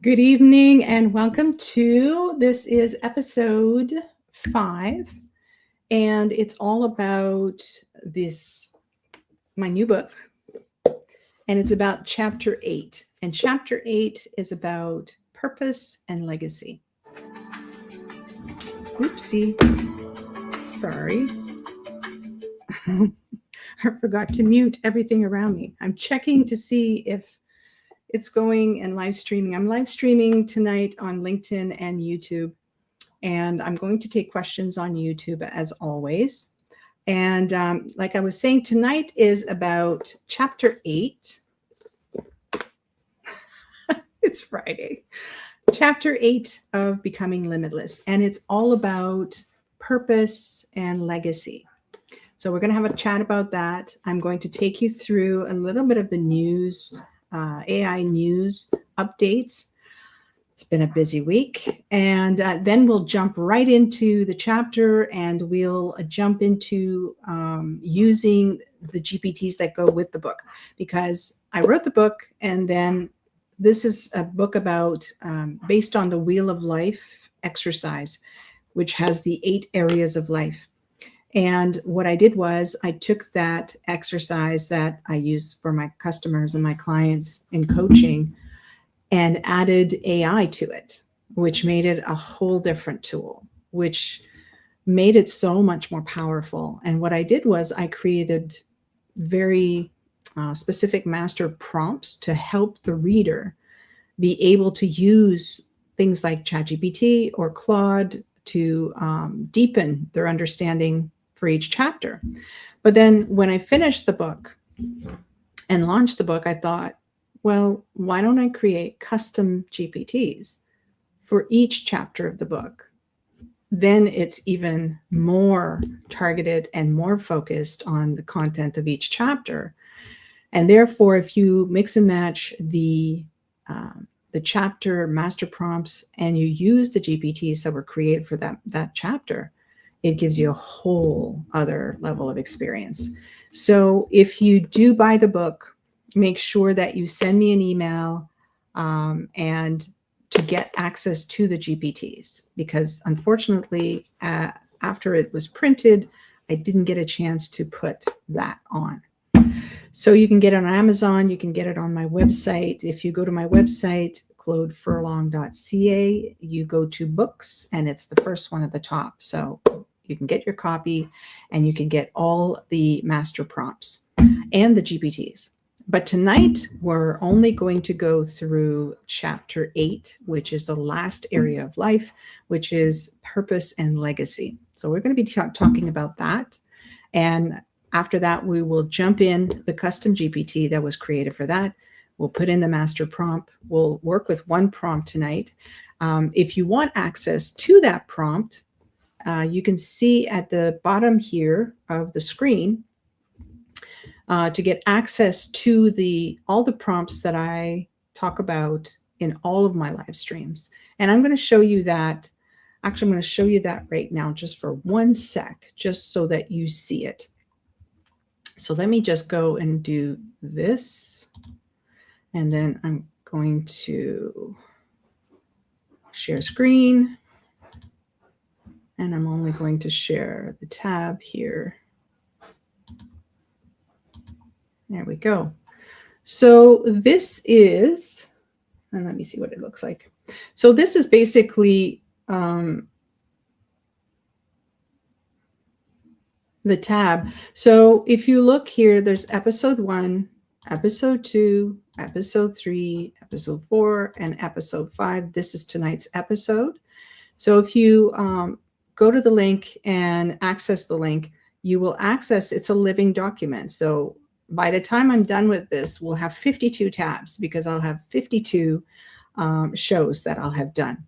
Good evening and welcome to this is episode 5, and it's all about my new book, and it's about chapter 8, and chapter 8 is about purpose and legacy. Oopsie, sorry. I forgot to mute everything around me. I'm checking to see if it's going and live streaming. I'm live streaming tonight on LinkedIn and YouTube, and I'm going to take questions on YouTube as always. And like I was saying, tonight is about chapter 8. It's Friday. Chapter 8 of Becoming Limitless, and it's all about purpose and legacy. So we're going to have a chat about that. I'm going to take you through a little bit of the news, AI news updates. It's been a busy week, and then we'll jump right into the chapter, and we'll jump into using the GPTs that go with the book, because I wrote the book, and then this is a book about based on the Wheel of Life exercise, which has the 8 areas of life. And what I did was I took that exercise that I use for my customers and my clients in coaching and added AI to it, which made it a whole different tool, which made it so much more powerful. And what I did was I created very specific master prompts to help the reader be able to use things like ChatGPT or Claude to deepen their understanding for each chapter. But then when I finished the book and launched the book, I thought, well, why don't I create custom GPTs for each chapter of the book? Then it's even more targeted and more focused on the content of each chapter. And therefore, if you mix and match the chapter master prompts and you use the GPTs that were created for that chapter, it gives you a whole other level of experience. So if you do buy the book, make sure that you send me an email and to get access to the GPTs, because unfortunately, after it was printed, I didn't get a chance to put that on. So you can get it on Amazon, you can get it on my website. If you go to my website, claudefurlong.ca, you go to books, and it's the first one at the top. So you can get your copy, and you can get all the master prompts and the GPTs. But tonight, we're only going to go through chapter 8, which is the last area of life, which is purpose and legacy. So we're going to be talking about that. And after that, we will jump in the custom GPT that was created for that. We'll put in the master prompt. We'll work with one prompt tonight. If you want access to that prompt, you can see at the bottom here of the screen to get access to all the prompts that I talk about in all of my live streams. And I'm going to show you that. Actually, I'm going to show you that right now just for 1 sec, just so that you see it. So let me just go and do this. And then I'm going to share screen. And I'm only going to share the tab here. There we go. So this is, and let me see what it looks like. So this is basically the tab. So if you look here, there's episode 1, episode 2, episode 3, episode 4, and episode 5. This is tonight's episode. So if you go to the link and access the link, you will access, it's a living document. So by the time I'm done with this, we'll have 52 tabs, because I'll have 52 shows that I'll have done.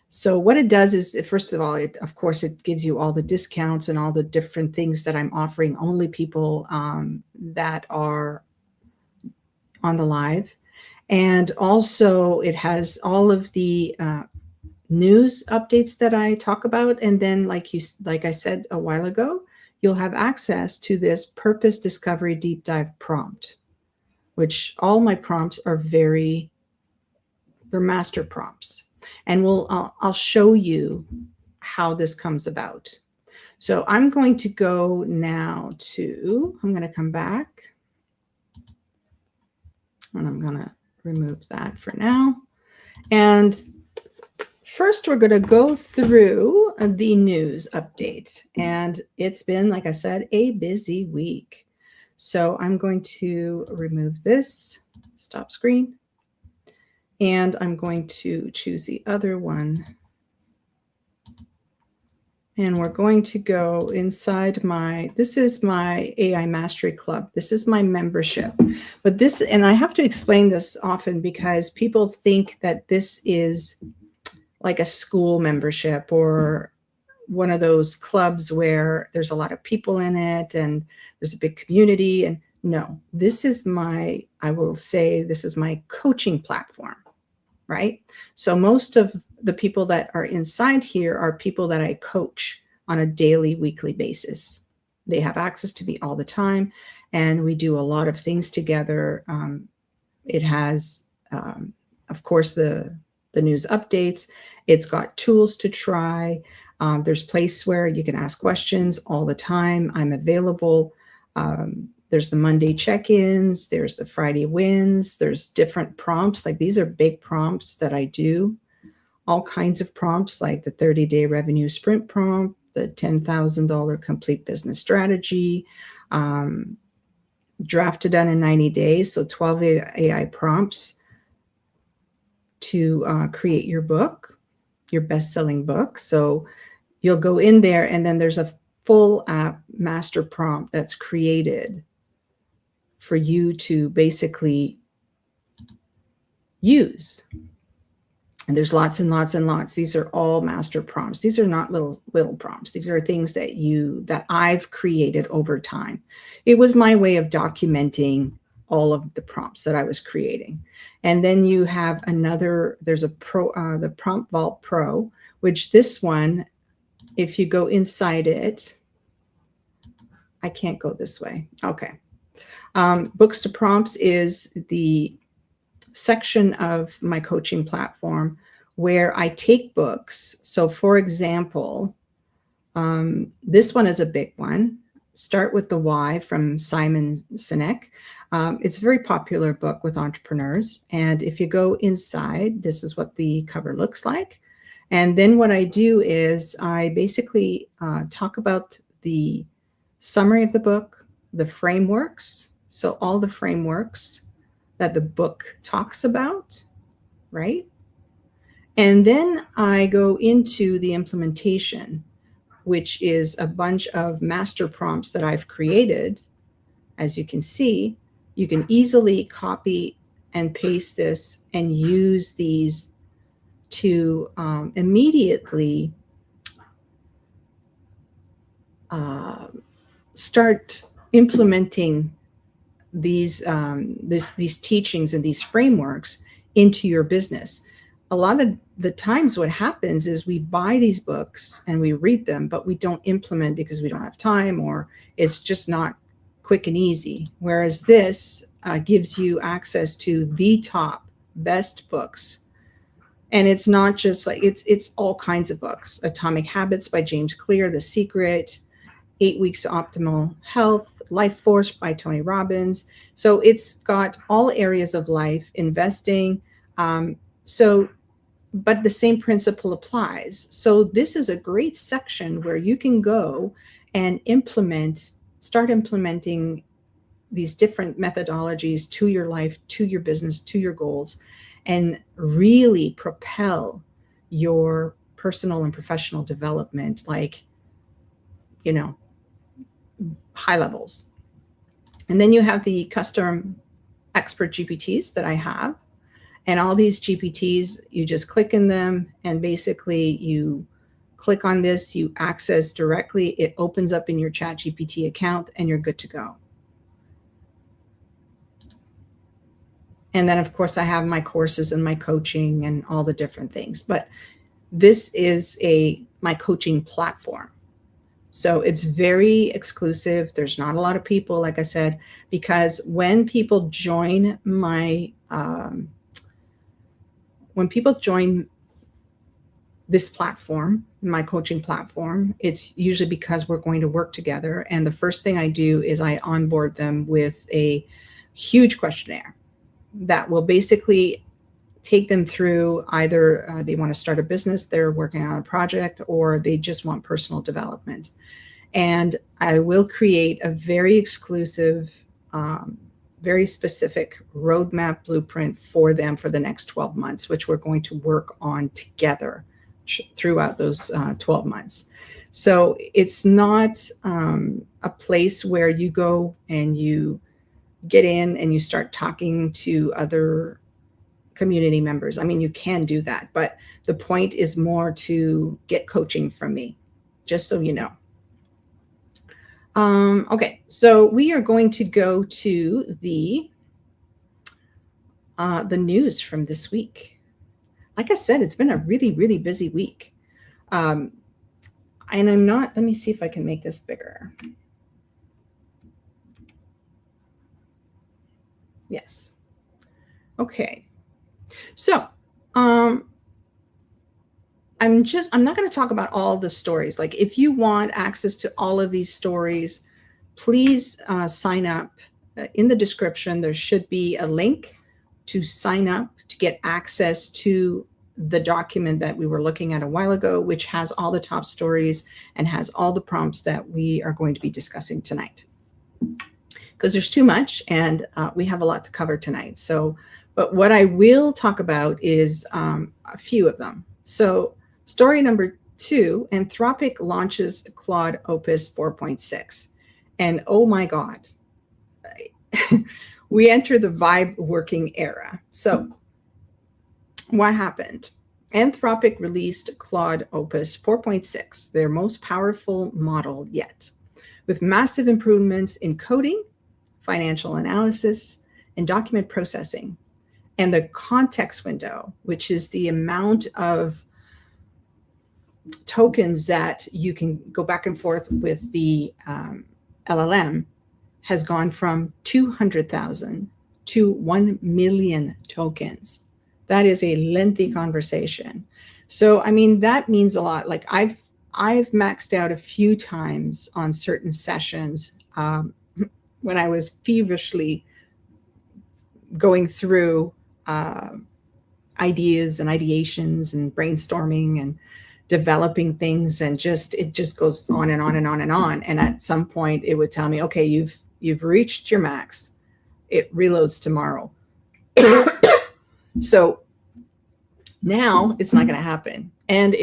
So what it does is, first of all, of course, it gives you all the discounts and all the different things that I'm offering only people that are on the live. And also it has all of the news updates that I talk about. And then like I said a while ago, you'll have access to this Purpose Discovery Deep Dive prompt, which all my prompts are very They're master prompts. And I'll show you how this comes about. So I'm going to go now I'm going to come back, and I'm going to remove that for now. And first, we're going to go through the news update. And it's been, like I said, a busy week. So I'm going to remove this, stop screen, and I'm going to choose the other one. And we're going to go inside this is my AI Mastery Club. This is my membership. But this, and I have to explain this often because people think that this is like a school membership or one of those clubs where there's a lot of people in it and there's a big community. And no, this is my coaching platform, right? So most of the people that are inside here are people that I coach on a daily, weekly basis. They have access to me all the time, and we do a lot of things together. It has, of course, the news updates. It's got tools to try. There's a place where you can ask questions all the time. I'm available. There's the Monday check-ins. There's the Friday wins. There's different prompts. Like these are big prompts that I do. All kinds of prompts like the 30-day revenue sprint prompt, the $10,000 complete business strategy, drafted done in 90 days. So 12 AI prompts to create your book, your best-selling book. So you'll go in there and then there's a full app master prompt that's created for you to basically use. And there's lots and lots and lots. These are all master prompts. These are not little prompts. These are things that I've created over time. It was my way of documenting all of the prompts that I was creating. And then you have there's a the Prompt Vault Pro, which this one, if you go inside it, I can't go this way. Okay. Books to Prompts is the section of my coaching platform where I take books. So for example, this one is a big one. Start with the Why from Simon Sinek. It's a very popular book with entrepreneurs. And if you go inside, this is what the cover looks like. And then what I do is I basically talk about the summary of the book, the frameworks. So all the frameworks that the book talks about, right? And then I go into the implementation, which is a bunch of master prompts that I've created. As you can see, you can easily copy and paste this and use these to immediately start implementing these teachings and these frameworks into your business. A lot of the times what happens is we buy these books and we read them, but we don't implement because we don't have time or it's just not quick and easy. Whereas this gives you access to the top best books. And it's not just like, it's all kinds of books. Atomic Habits by James Clear, The Secret, 8 Weeks to Optimal Health, Life Force by Tony Robbins. So it's got all areas of life, investing. But the same principle applies. So this is a great section where you can go and start implementing these different methodologies to your life, to your business, to your goals, and really propel your personal and professional development, like, high levels. And then you have the custom expert GPTs that I have. And all these GPTs, you just click in them and basically you click on this, you access directly, it opens up in your ChatGPT account and you're good to go. And then of course I have my courses and my coaching and all the different things, but this is my coaching platform. So it's very exclusive. There's not a lot of people, like I said, because when people join my when people join this platform, my coaching platform, it's usually because we're going to work together. And the first thing I do is I onboard them with a huge questionnaire that will basically take them through either they want to start a business, they're working on a project, or they just want personal development. And I will create a very exclusive, very specific roadmap blueprint for them for the next 12 months, which we're going to work on together throughout those 12 months. So it's not a place where you go and you get in and you start talking to other community members. I mean, you can do that, but the point is more to get coaching from me, just so you know. Okay, so we are going to go to the news from this week. Like I said, it's been a really, really busy week. And I'm not, let me see if I can make this bigger. Yes. Okay. So, I'm not going to talk about all the stories. Like, if you want access to all of these stories, please sign up. In the description, there should be a link to sign up to get access to the document that we were looking at a while ago, which has all the top stories and has all the prompts that we are going to be discussing tonight. Because there's too much, and we have a lot to cover tonight. So, but what I will talk about is a few of them. So, story number 2, Anthropic launches Claude Opus 4.6. And oh my God, we enter the vibe working era. So what happened? Anthropic released Claude Opus 4.6, their most powerful model yet, with massive improvements in coding, financial analysis, and document processing. And the context window, which is the amount of tokens that you can go back and forth with the LLM, has gone from 200,000 to 1 million tokens. That is a lengthy conversation. So, I mean, that means a lot. Like, I've maxed out a few times on certain sessions when I was feverishly going through ideas and ideations and brainstorming and developing things, and it just goes on and on and on and on. And at some point it would tell me, okay, you've reached your max. It reloads tomorrow. So now it's not going to happen. And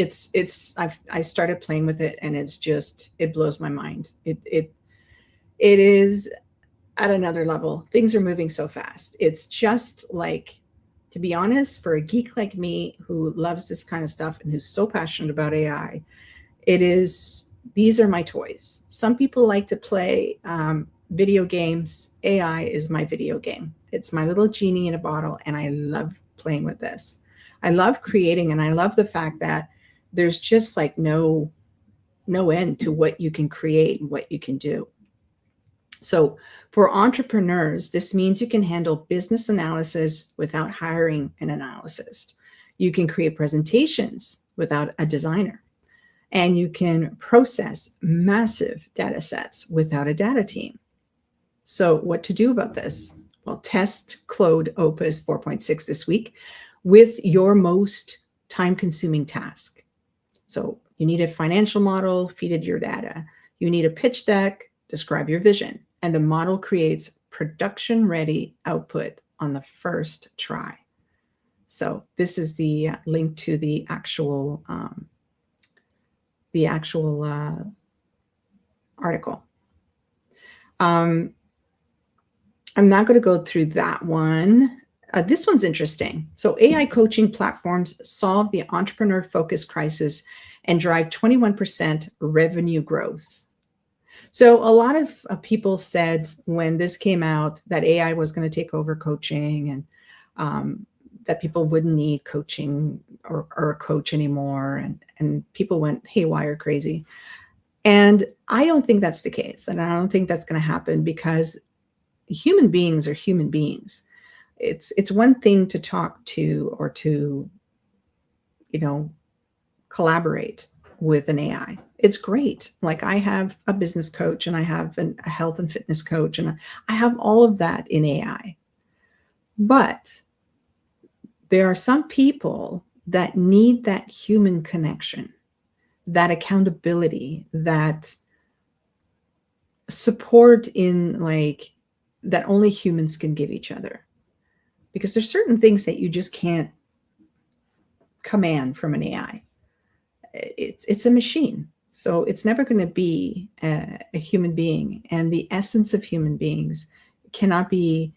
I started playing with it, and it blows my mind. It is at another level. Things are moving so fast. It's just like, to be honest, for a geek like me who loves this kind of stuff and who's so passionate about AI, these are my toys. Some people like to play video games. AI is my video game. It's my little genie in a bottle, and I love playing with this. I love creating, and I love the fact that there's just like no end to what you can create and what you can do. So for entrepreneurs, this means you can handle business analysis without hiring an analyst. You can create presentations without a designer, and you can process massive data sets without a data team. So what to do about this? Well, test Claude Opus 4.6 this week with your most time-consuming task. So you need a financial model, feed it your data. You need a pitch deck, describe your vision, and the model creates production-ready output on the first try. So this is the link to the actual article. I'm not going to go through that one. This one's interesting. So AI coaching platforms solve the entrepreneur focus crisis and drive 21% revenue growth. So a lot of people said when this came out that AI was going to take over coaching, and that people wouldn't need coaching or a coach anymore. And people went haywire crazy. And I don't think that's the case. And I don't think that's going to happen, because human beings are human beings. It's one thing to talk to or to collaborate with an AI. It's great. Like I have a business coach and I have a health and fitness coach, and I have all of that in AI. But there are some people that need that human connection, that accountability, that support in that only humans can give each other. Because there's certain things that you just can't command from an AI. It's a machine. So it's never going to be a human being. And the essence of human beings cannot be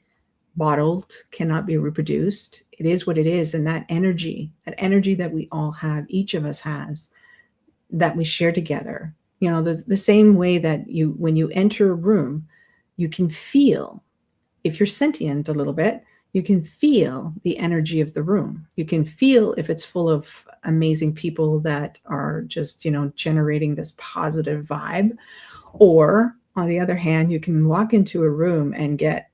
bottled, cannot be reproduced. It is what it is. And that energy that we all have, each of us has, that we share together, the same way that when you enter a room, you can feel, if you're sentient a little bit, you can feel the energy of the room. You can feel if it's full of amazing people that are just, generating this positive vibe. Or on the other hand, you can walk into a room and get,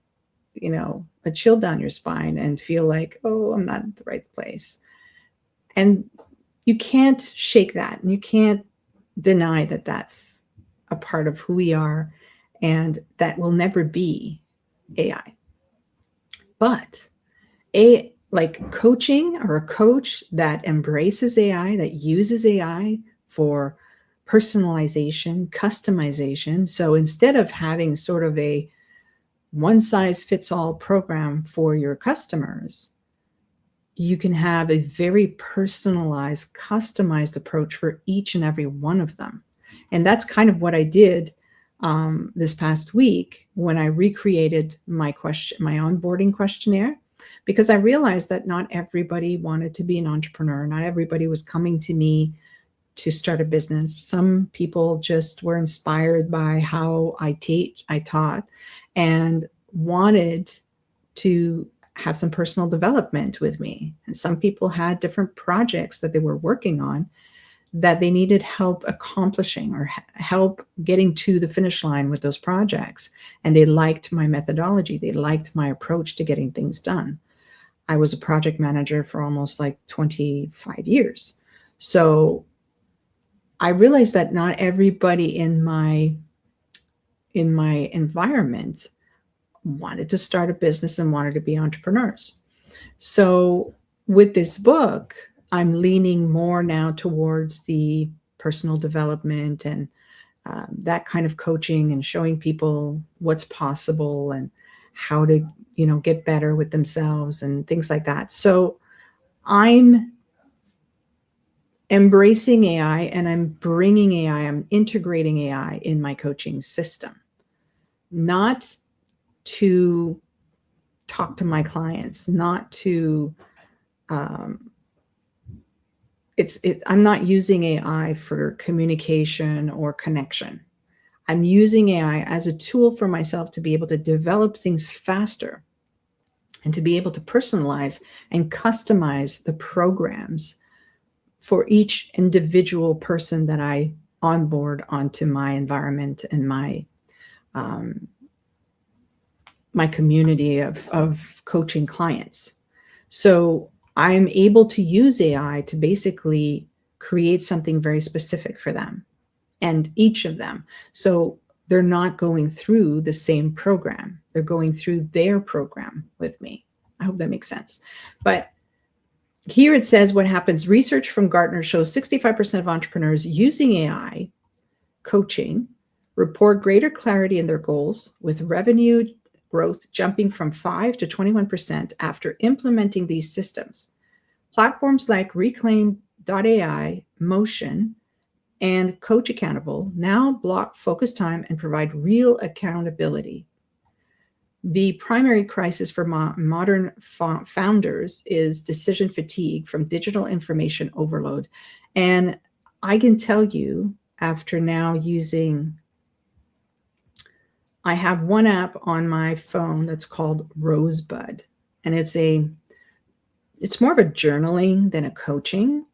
a chill down your spine and feel like, oh, I'm not at the right place. And you can't shake that. And you can't deny that that's a part of who we are, and that will never be AI. But coaching, or a coach that embraces AI, that uses AI for personalization, customization. So instead of having sort of a one-size-fits-all program for your customers, you can have a very personalized, customized approach for each and every one of them. And that's kind of what I did this past week when I recreated my onboarding questionnaire, because I realized that not everybody wanted to be an entrepreneur. Not everybody was coming to me to start a business. Some people just were inspired by how I taught, and wanted to have some personal development with me. And some people had different projects that they were working on that they needed help accomplishing, or help getting to the finish line with those projects. And they liked my methodology. They liked my approach to getting things done. I was a project manager for almost 25 years. So I realized that not everybody in my environment wanted to start a business and wanted to be entrepreneurs. So with this book, I'm leaning more now towards the personal development and that kind of coaching, and showing people what's possible and how to, get better with themselves and things like that. So I'm embracing AI, and I'm bringing AI, I'm integrating AI in my coaching system, not to talk to my clients, not to, I'm not using AI for communication or connection. I'm using AI as a tool for myself to be able to develop things faster, and to be able to personalize and customize the programs for each individual person that I onboard onto my environment and my community of coaching clients. So I'm able to use AI to basically create something very specific for them, and each of them. So they're not going through the same program. They're going through their program with me. I hope that makes sense. But here it says what happens. Research from Gartner shows 65% of entrepreneurs using AI coaching report greater clarity in their goals, with revenue growth jumping from 5 to 21% after implementing these systems. Platforms like Reclaim.ai, Motion, and Coach Accountable now block focus time and provide real accountability. The primary crisis for modern founders is decision fatigue from digital information overload. And I can tell you, after now using, I have one app on my phone that's called Rosebud, and it's more of a journaling than a coaching,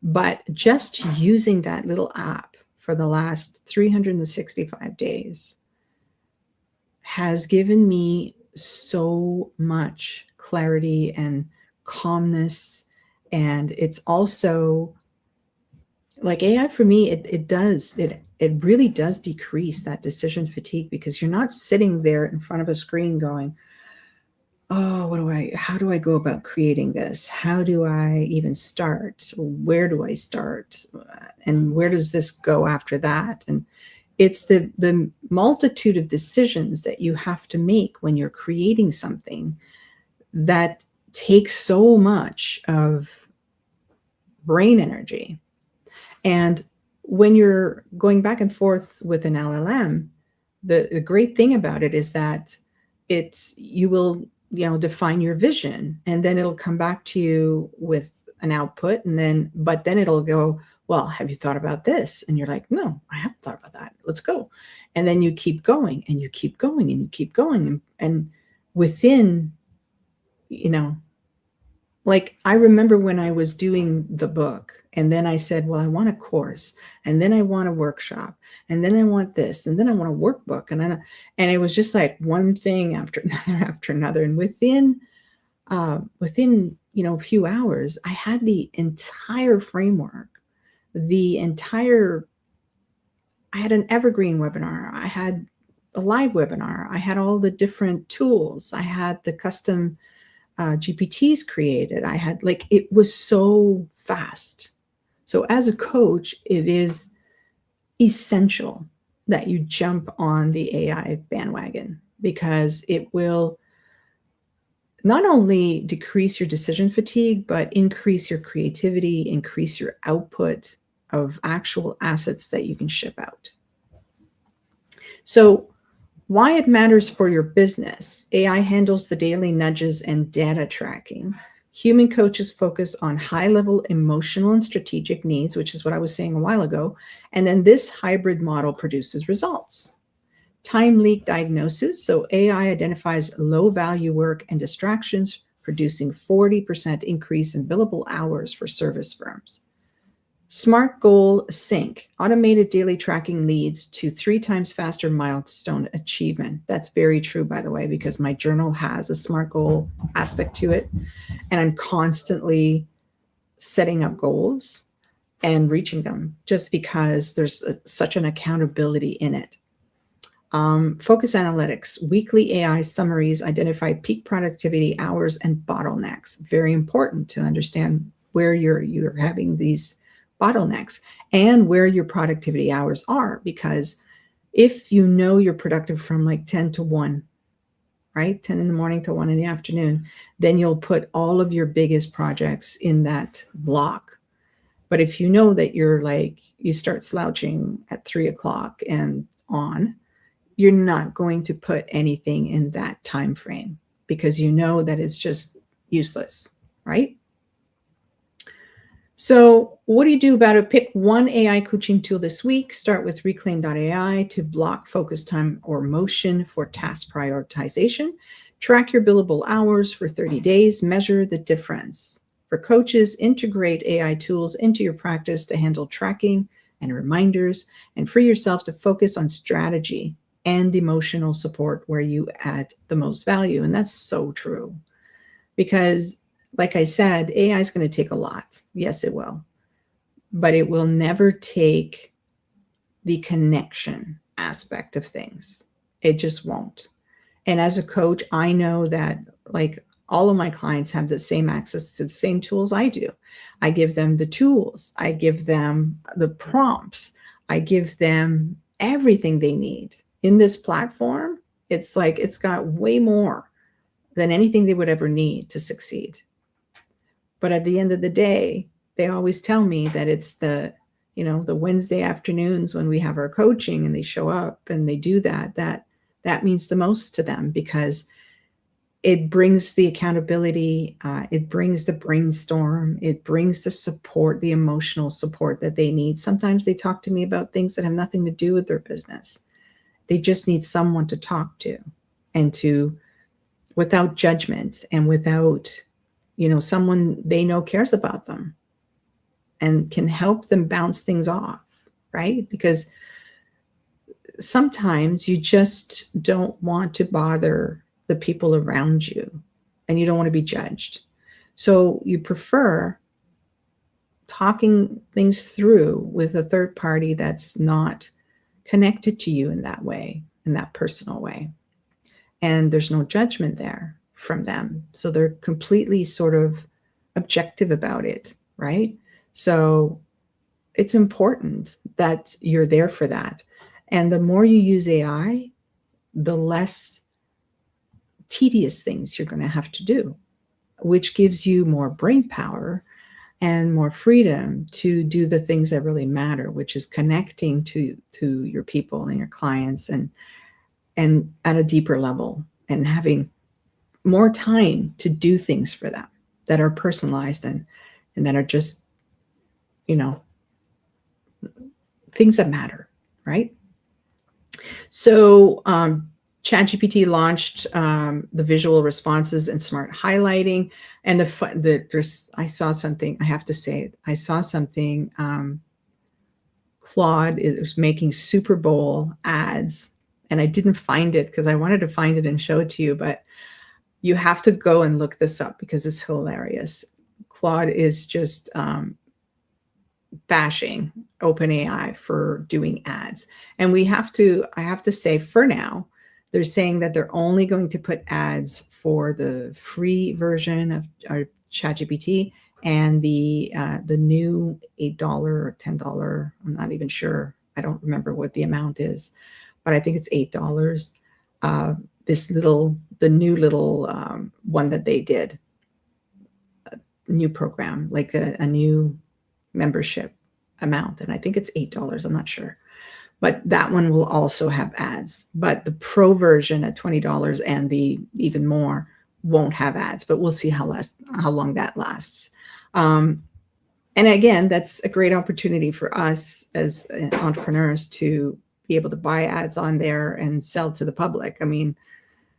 but just using that little app for the last 365 days has given me so much clarity and calmness And it's also like AI for me, it really does decrease that decision fatigue, because you're not sitting there in front of a screen going, oh, how do I go about creating this? How do I even start? Where do I start? And where does this go after that? And it's the multitude of decisions that you have to make when you're creating something that takes so much of brain energy. And when you're going back and forth with an LLM, the great thing about it is that you will define your vision, and then it'll come back to you with an output, but then it'll go, well, have you thought about this? And you're like, no, I haven't thought about that. Let's go. And then you keep going and you keep going and you keep going. And within, like I remember when I was doing the book, and then I said, well, I want a course, and then I want a workshop, and then I want this, and then I want a workbook. And it was just like one thing after another after another. And within a few hours, I had the entire framework, I had an evergreen webinar. I had a live webinar. I had all the different tools. I had the custom GPTs created. I had it was so fast. So as a coach, it is essential that you jump on the AI bandwagon, because it will not only decrease your decision fatigue, but increase your creativity, increase your output of actual assets that you can ship out. So why it matters for your business. AI handles the daily nudges and data tracking. Human coaches focus on high-level emotional and strategic needs, which is what I was saying a while ago. And then this hybrid model produces results. Time leak diagnosis. So AI identifies low-value work and distractions, producing 40% increase in billable hours for service firms. Smart goal sync. Automated daily tracking leads to 3 times faster milestone achievement. That's very true, by the way, because my journal has a smart goal aspect to it. And I'm constantly setting up goals and reaching them, just because there's such an accountability in it. Focus analytics. Weekly AI summaries identify peak productivity hours and bottlenecks. Very important to understand where you're having these bottlenecks and where your productivity hours are, because if you know you're productive from like 10 to 1, right? 10 in the morning to 1 in the afternoon, then you'll put all of your biggest projects in that block. But if you know that you start slouching at 3 o'clock and on, you're not going to put anything in that time frame, because you know that it's just useless, right? So what do you do about it? Pick one AI coaching tool this week. Start with Reclaim.ai to block focus time or motion for task prioritization. Track your billable hours for 30 days. Measure the difference. For coaches, integrate AI tools into your practice to handle tracking and reminders, and free yourself to focus on strategy and emotional support where you add the most value. And that's so true, because like I said, AI is going to take a lot. Yes, it will. But it will never take the connection aspect of things. It just won't. And as a coach, I know that all of my clients have the same access to the same tools I do. I give them the tools. I give them the prompts. I give them everything they need. In this platform, it's got way more than anything they would ever need to succeed. But at the end of the day, they always tell me that it's the Wednesday afternoons when we have our coaching and they show up and they do that means the most to them, because it brings the accountability, it brings the brainstorm, it brings the support, the emotional support that they need. Sometimes they talk to me about things that have nothing to do with their business. They just need someone to talk to, and without judgment, and without someone they know cares about them and can help them bounce things off, right? Because sometimes you just don't want to bother the people around you, and you don't want to be judged. So you prefer talking things through with a third party that's not connected to you in that way, in that personal way. And there's no judgment there from them. So they're completely sort of objective about it, right? So it's important that you're there for that. And the more you use AI, the less tedious things you're going to have to do, which gives you more brain power and more freedom to do the things that really matter, which is connecting to your people and your clients and at a deeper level, and having more time to do things for them that are personalized and that are just, things that matter, right? So ChatGPT launched the visual responses and smart highlighting, and I saw something. I have to say, I saw something. Claude is making Super Bowl ads, and I didn't find it because I wanted to find it and show it to you, but you have to go and look this up because it's hilarious. Claude is just bashing OpenAI for doing ads, and I have to say, for now, they're saying that they're only going to put ads for the free version of our ChatGPT and the new $8 or $10. I'm not even sure. I don't remember what the amount is, but I think it's $8. The new little one that they did, a new program, like a new membership amount, and I think it's $8. I'm not sure. But that one will also have ads. But the pro version at $20 and the even more won't have ads. But we'll see how long that lasts. And again, that's a great opportunity for us as entrepreneurs to be able to buy ads on there and sell to the public. I mean,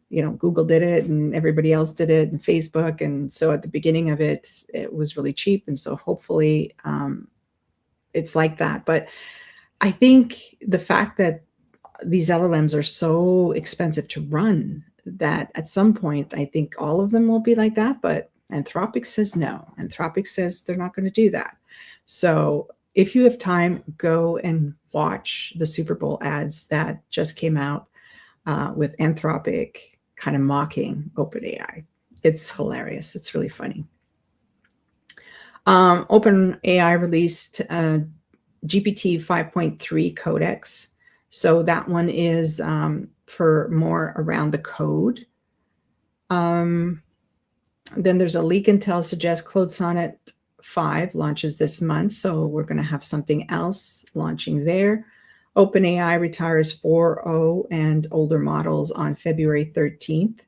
Google did it and everybody else did it, and Facebook. And so at the beginning of it was really cheap. And so hopefully it's like that. But I think the fact that these LLMs are so expensive to run that at some point, I think all of them will be like that. But Anthropic says no. Anthropic says they're not going to do that. So if you have time, go and watch the Super Bowl ads that just came out with Anthropic kind of mocking OpenAI. It's hilarious. It's really funny. OpenAI released GPT 5.3 codex. So that one is for more around the code. Then there's a leak intel suggests Claude Sonnet 5 launches this month. So we're going to have something else launching there. OpenAI retires 4.0 and older models on February 13th.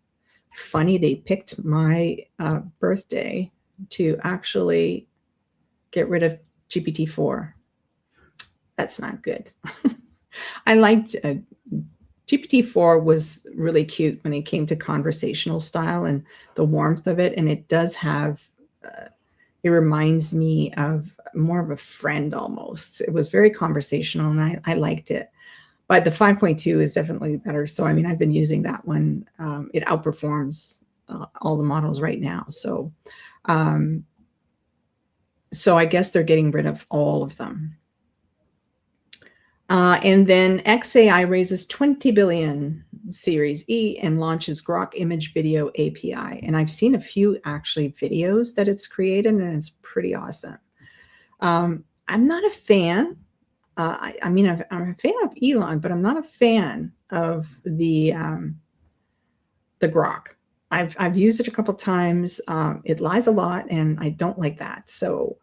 Funny, they picked my birthday to actually get rid of GPT-4. That's not good. I liked GPT-4 was really cute when it came to conversational style and the warmth of it. And it does have, it reminds me of more of a friend almost. It was very conversational and I liked it. But the 5.2 is definitely better. So, I mean, I've been using that one. It outperforms all the models right now. So, so I guess they're getting rid of all of them. And then XAI raises 20 billion Series E and launches Grok image video API. And I've seen a few actually videos that it's created, and it's pretty awesome. I'm not a fan. I mean, I'm a fan of Elon, but I'm not a fan of the Grok. I've used it a couple times. It lies a lot, and I don't like that. So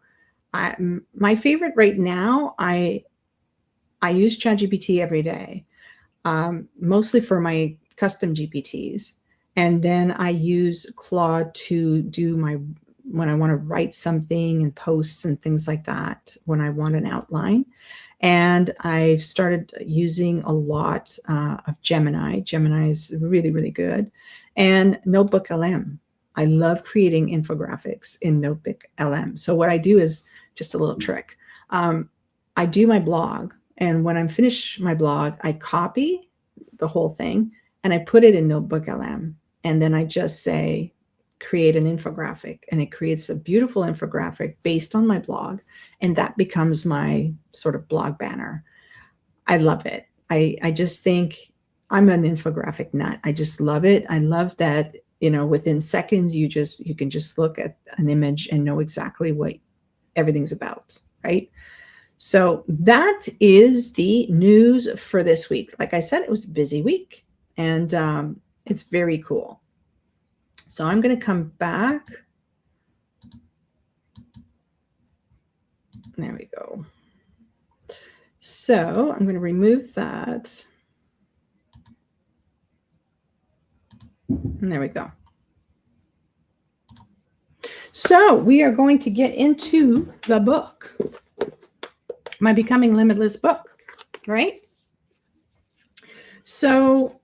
my favorite right now, I use ChatGPT every day, mostly for my custom GPTs. And then I use Claude to do when I want to write something and posts and things like that, when I want an outline. And I've started using a lot of Gemini. Gemini is really, really good. And Notebook LM. I love creating infographics in Notebook LM. So what I do is just a little trick. I do my blog. And when I'm finished my blog, I copy the whole thing and I put it in Notebook LM. And then I just say, create an infographic, and it creates a beautiful infographic based on my blog, and that becomes my sort of blog banner. I love it. I just think I'm an infographic nut. I just love it. I love that, within seconds, you can just look at an image and know exactly what everything's about, right? So that is the news for this week. Like I said, it was a busy week, and it's very cool. So I'm going to come back. There we go. So I'm going to remove that. And there we go. So we are going to get into the book, my Becoming Limitless book, right? So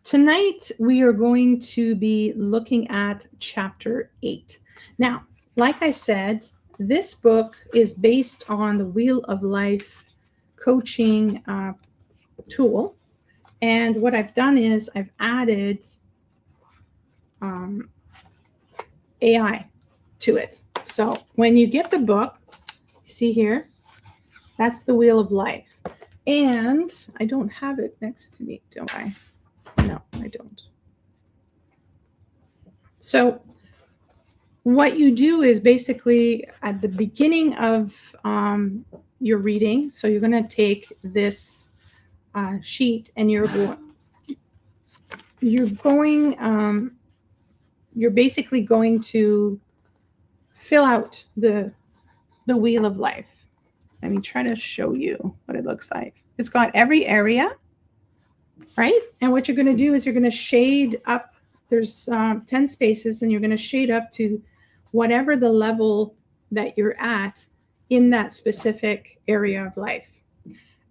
tonight we are going to be looking at chapter 8. Now, like I said, this book is based on the Wheel of Life coaching tool. And what I've done is I've added AI to it. So when you get the book, you see here, that's the Wheel of Life. And I don't have it next to me, do I? No, I don't. So what you do is basically at the beginning of your reading, so you're going to take this sheet and you're basically going to fill out the Wheel of Life. Let me try to show you what it looks like. It's got every area, right? And what you're going to do is you're going to shade up. There's 10 spaces, and you're going to shade up to whatever the level that you're at in that specific area of life.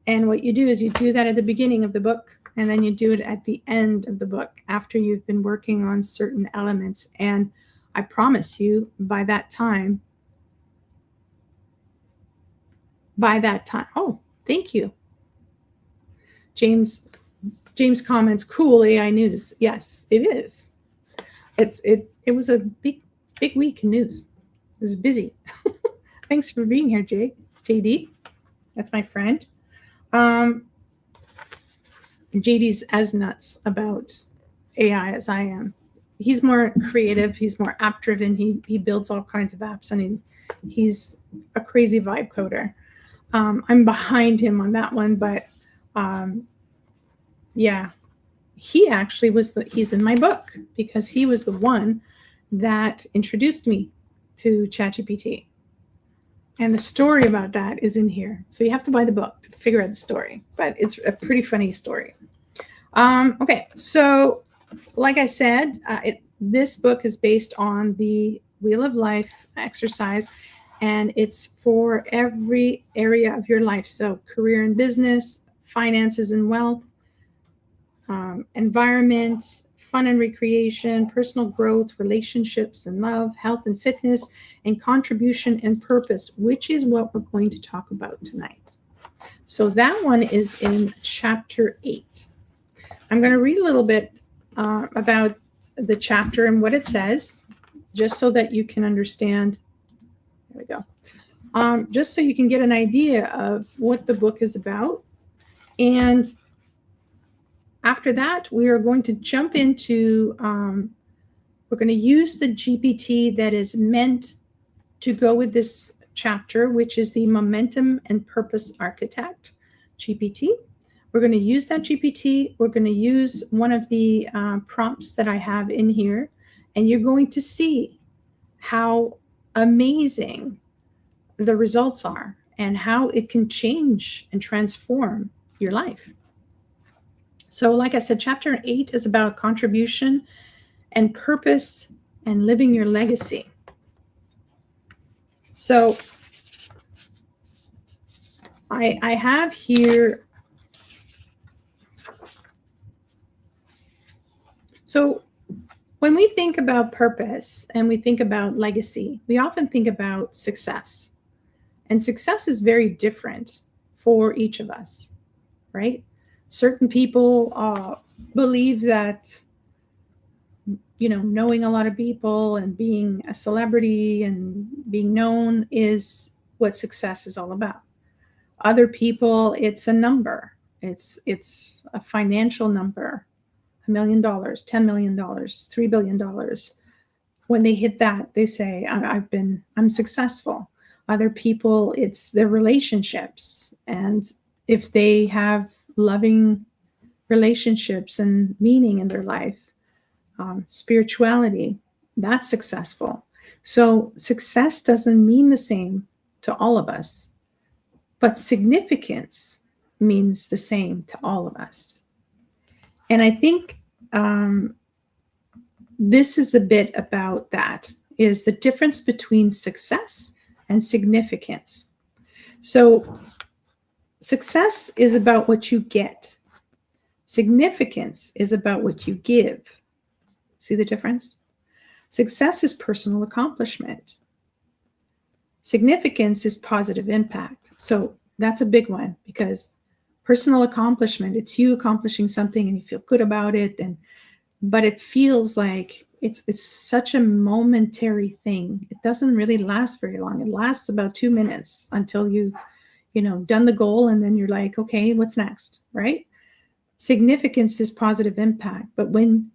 And what you do is you do that at the beginning of the book, and then you do it at the end of the book after you've been working on certain elements. And I promise you, by that time, oh, thank you. James comments, cool AI news. Yes, it is. It was a big week in news. It was busy. Thanks for being here, JD. That's my friend. JD's as nuts about AI as I am. He's more creative. He's more app driven. He builds all kinds of apps, and he's a crazy vibe coder. I'm behind him on that one, but yeah, he actually he's in my book because he was the one that introduced me to ChatGPT. And the story about that is in here. So you have to buy the book to figure out the story, but it's a pretty funny story. Okay, so like I said, this book is based on the Wheel of Life exercise, and it's for every area of your life. So career and business, finances and wealth, environment, fun and recreation, personal growth, relationships and love, health and fitness, and contribution and purpose, which is what we're going to talk about tonight. So that one is in chapter 8. I'm going to read a little bit about the chapter and what it says, just so that you can understand. There we go. Just so you can get an idea of what the book is about. And after that, we are going to jump into, we're going to use the GPT that is meant to go with this chapter, which is the Momentum and Purpose Architect GPT. We're going to use that GPT. We're going to use one of the prompts that I have in here, and you're going to see how amazing the results are and how it can change and transform your life. So like I said, chapter 8 is about contribution and purpose and living your legacy. So I have here, so when we think about purpose and we think about legacy, we often think about success. And success is very different for each of us, right? Certain people believe that knowing a lot of people and being a celebrity and being known is what success is all about. Other people, it's a number. It's a financial number, $1 million, $10 million, $3 billion. When they hit that, they say, I'm successful. Other people, it's their relationships. And if they have loving relationships and meaning in their life, spirituality, that's successful. So success doesn't mean the same to all of us, but significance means the same to all of us. And I think this is a bit about that, is the difference between success and significance. So success is about what you get. Significance is about what you give. See the difference? Success is personal accomplishment. Significance is positive impact. So that's a big one, because personal accomplishment, it's you accomplishing something and you feel good about it, but it feels like it's such a momentary thing. It doesn't really last very long. It lasts about 2 minutes until you've done the goal, and then you're like, okay, what's next, right? Significance is positive impact. But when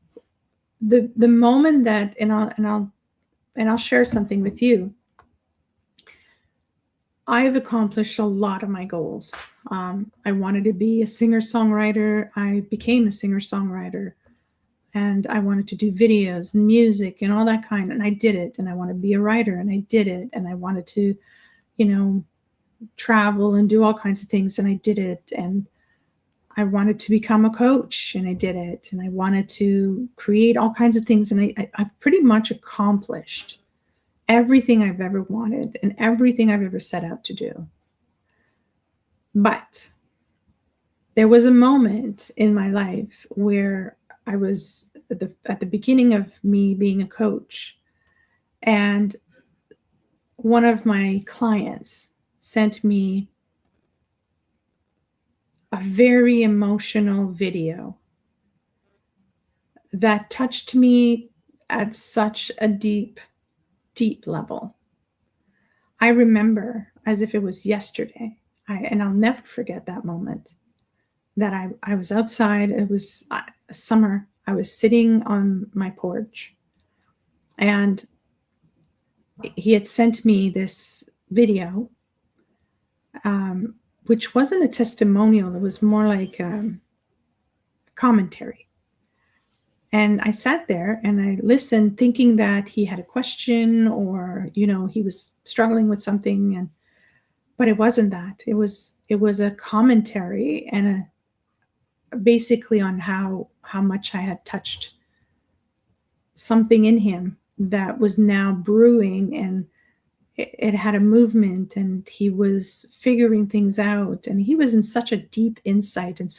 the moment that, and I'll share something with you, I've accomplished a lot of my goals. I wanted to be a singer-songwriter. I became a singer-songwriter, and I wanted to do videos and music and all that kind. And I did it. And I wanted to be a writer, and I did it. And I wanted to, travel and do all kinds of things, and I did it. And I wanted to become a coach, and I did it. And I wanted to create all kinds of things. And I pretty much accomplished everything I've ever wanted and everything I've ever set out to do. But there was a moment in my life where I was at the beginning of me being a coach, and one of my clients sent me a very emotional video that touched me at such a deep level. I remember as if it was yesterday, and I'll never forget that moment, that I was outside. It was summer. I was sitting on my porch, and he had sent me this video, which wasn't a testimonial. It was more like commentary. And I sat there and I listened, thinking that he had a question, or, he was struggling with something. But it wasn't that. It was a commentary, and basically on how much I had touched something in him that was now brewing, and it had a movement, and he was figuring things out, and he was in such a deep insight, and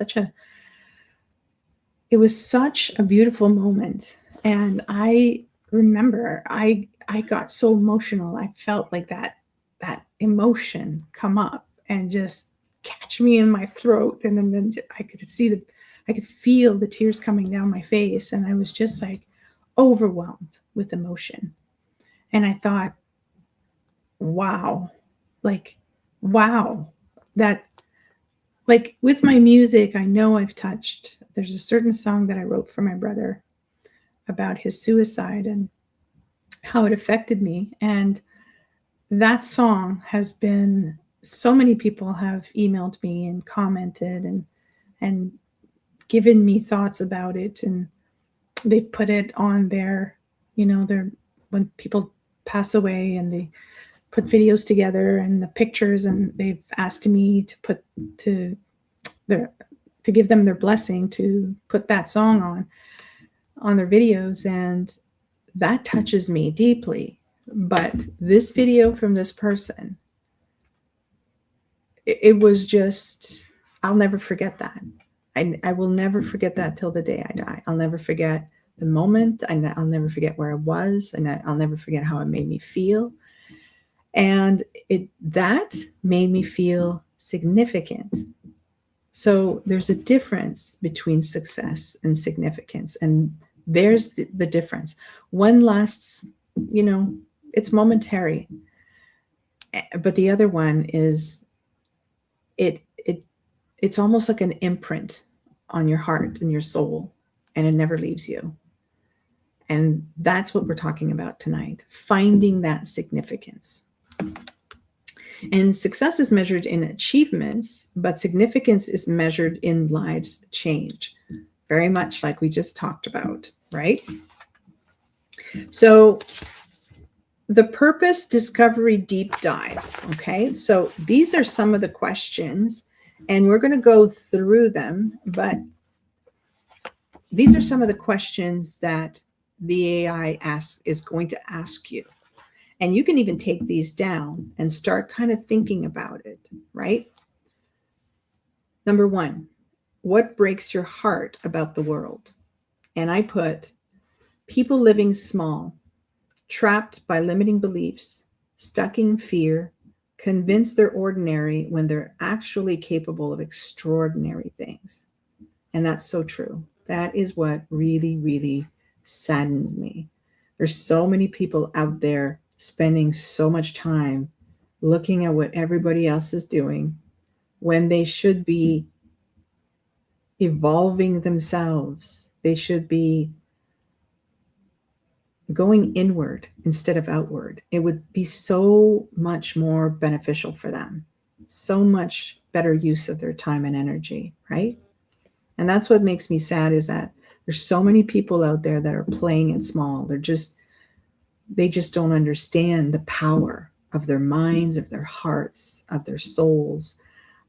it was such a beautiful moment. And I remember I got so emotional. I felt like that emotion come up and just catch me in my throat. And then I could feel the tears coming down my face. And I was just like overwhelmed with emotion. And I thought, wow, that, like, with my music, I know I've touched. There's a certain song that I wrote for my brother about his suicide and how it affected me. And that song has been, so many people have emailed me and commented and given me thoughts about it. And they've put it on their, when people pass away, and they put videos together and the pictures, and they've asked me to give them their blessing to put that song on their videos. And that touches me deeply. But this video from this person, it was just, I'll never forget that. I will never forget that till the day I die. I'll never forget the moment, and I'll never forget where I was, and I'll never forget how it made me feel. And that made me feel significant. So there's a difference between success and significance. And There's the difference. One lasts, it's momentary, but the other one is it's almost like an imprint on your heart and your soul, and it never leaves you. And that's what we're talking about tonight, finding that significance. And success is measured in achievements, but significance is measured in lives change, very much like we just talked about, right? So the purpose discovery deep dive, okay? So these are some of the questions, and we're going to go through them, but these are some of the questions that the AI is going to ask you. And you can even take these down and start kind of thinking about it, right? Number one, what breaks your heart about the world? And I put people living small, trapped by limiting beliefs, stuck in fear, convinced they're ordinary when they're actually capable of extraordinary things. And that's so true. That is what really, really saddens me. There's so many people out there spending so much time looking at what everybody else is doing when they should be evolving themselves. They should be going inward instead of outward. It would be so much more beneficial for them, so much better use of their time and energy, right? And that's what makes me sad, is that there's so many people out there that are playing it small. They just don't understand the power of their minds, of their hearts, of their souls.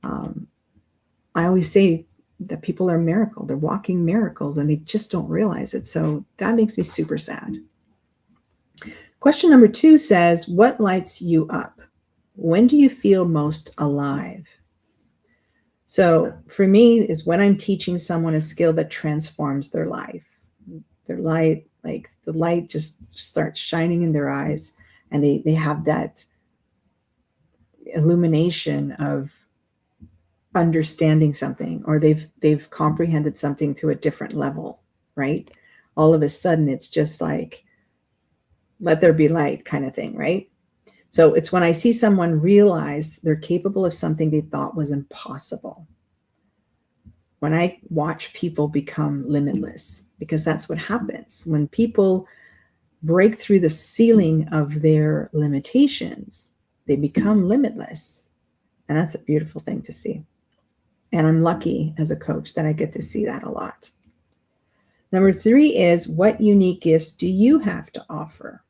I always say that people are miracle. They're walking miracles, and they just don't realize it. So that makes me super sad. Question number 2 says, what lights you up? When do you feel most alive? So for me, is when I'm teaching someone a skill that transforms their life. Their light, like the light just starts shining in their eyes, and they have that illumination of understanding something, or they've comprehended something to a different level, right? All of a sudden, it's just like, let there be light kind of thing, right? So it's when I see someone realize they're capable of something they thought was impossible. When I watch people become limitless, because that's what happens. When people break through the ceiling of their limitations, they become limitless. And that's a beautiful thing to see. And I'm lucky as a coach that I get to see that a lot. Number 3 is, what unique gifts do you have to offer?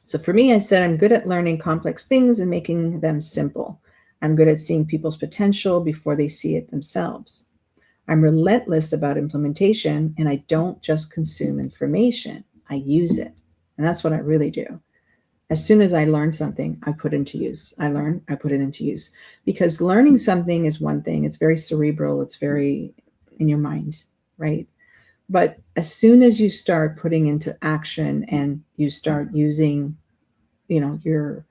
So for me, I said I'm good at learning complex things and making them simple. I'm good at seeing people's potential before they see it themselves. I'm relentless about implementation, and I don't just consume information. I use it. And that's what I really do. As soon as I learn something, I put into use. I put it into use. Because learning something is one thing. It's very cerebral. It's very in your mind, right? But as soon as you start putting into action and you start using, your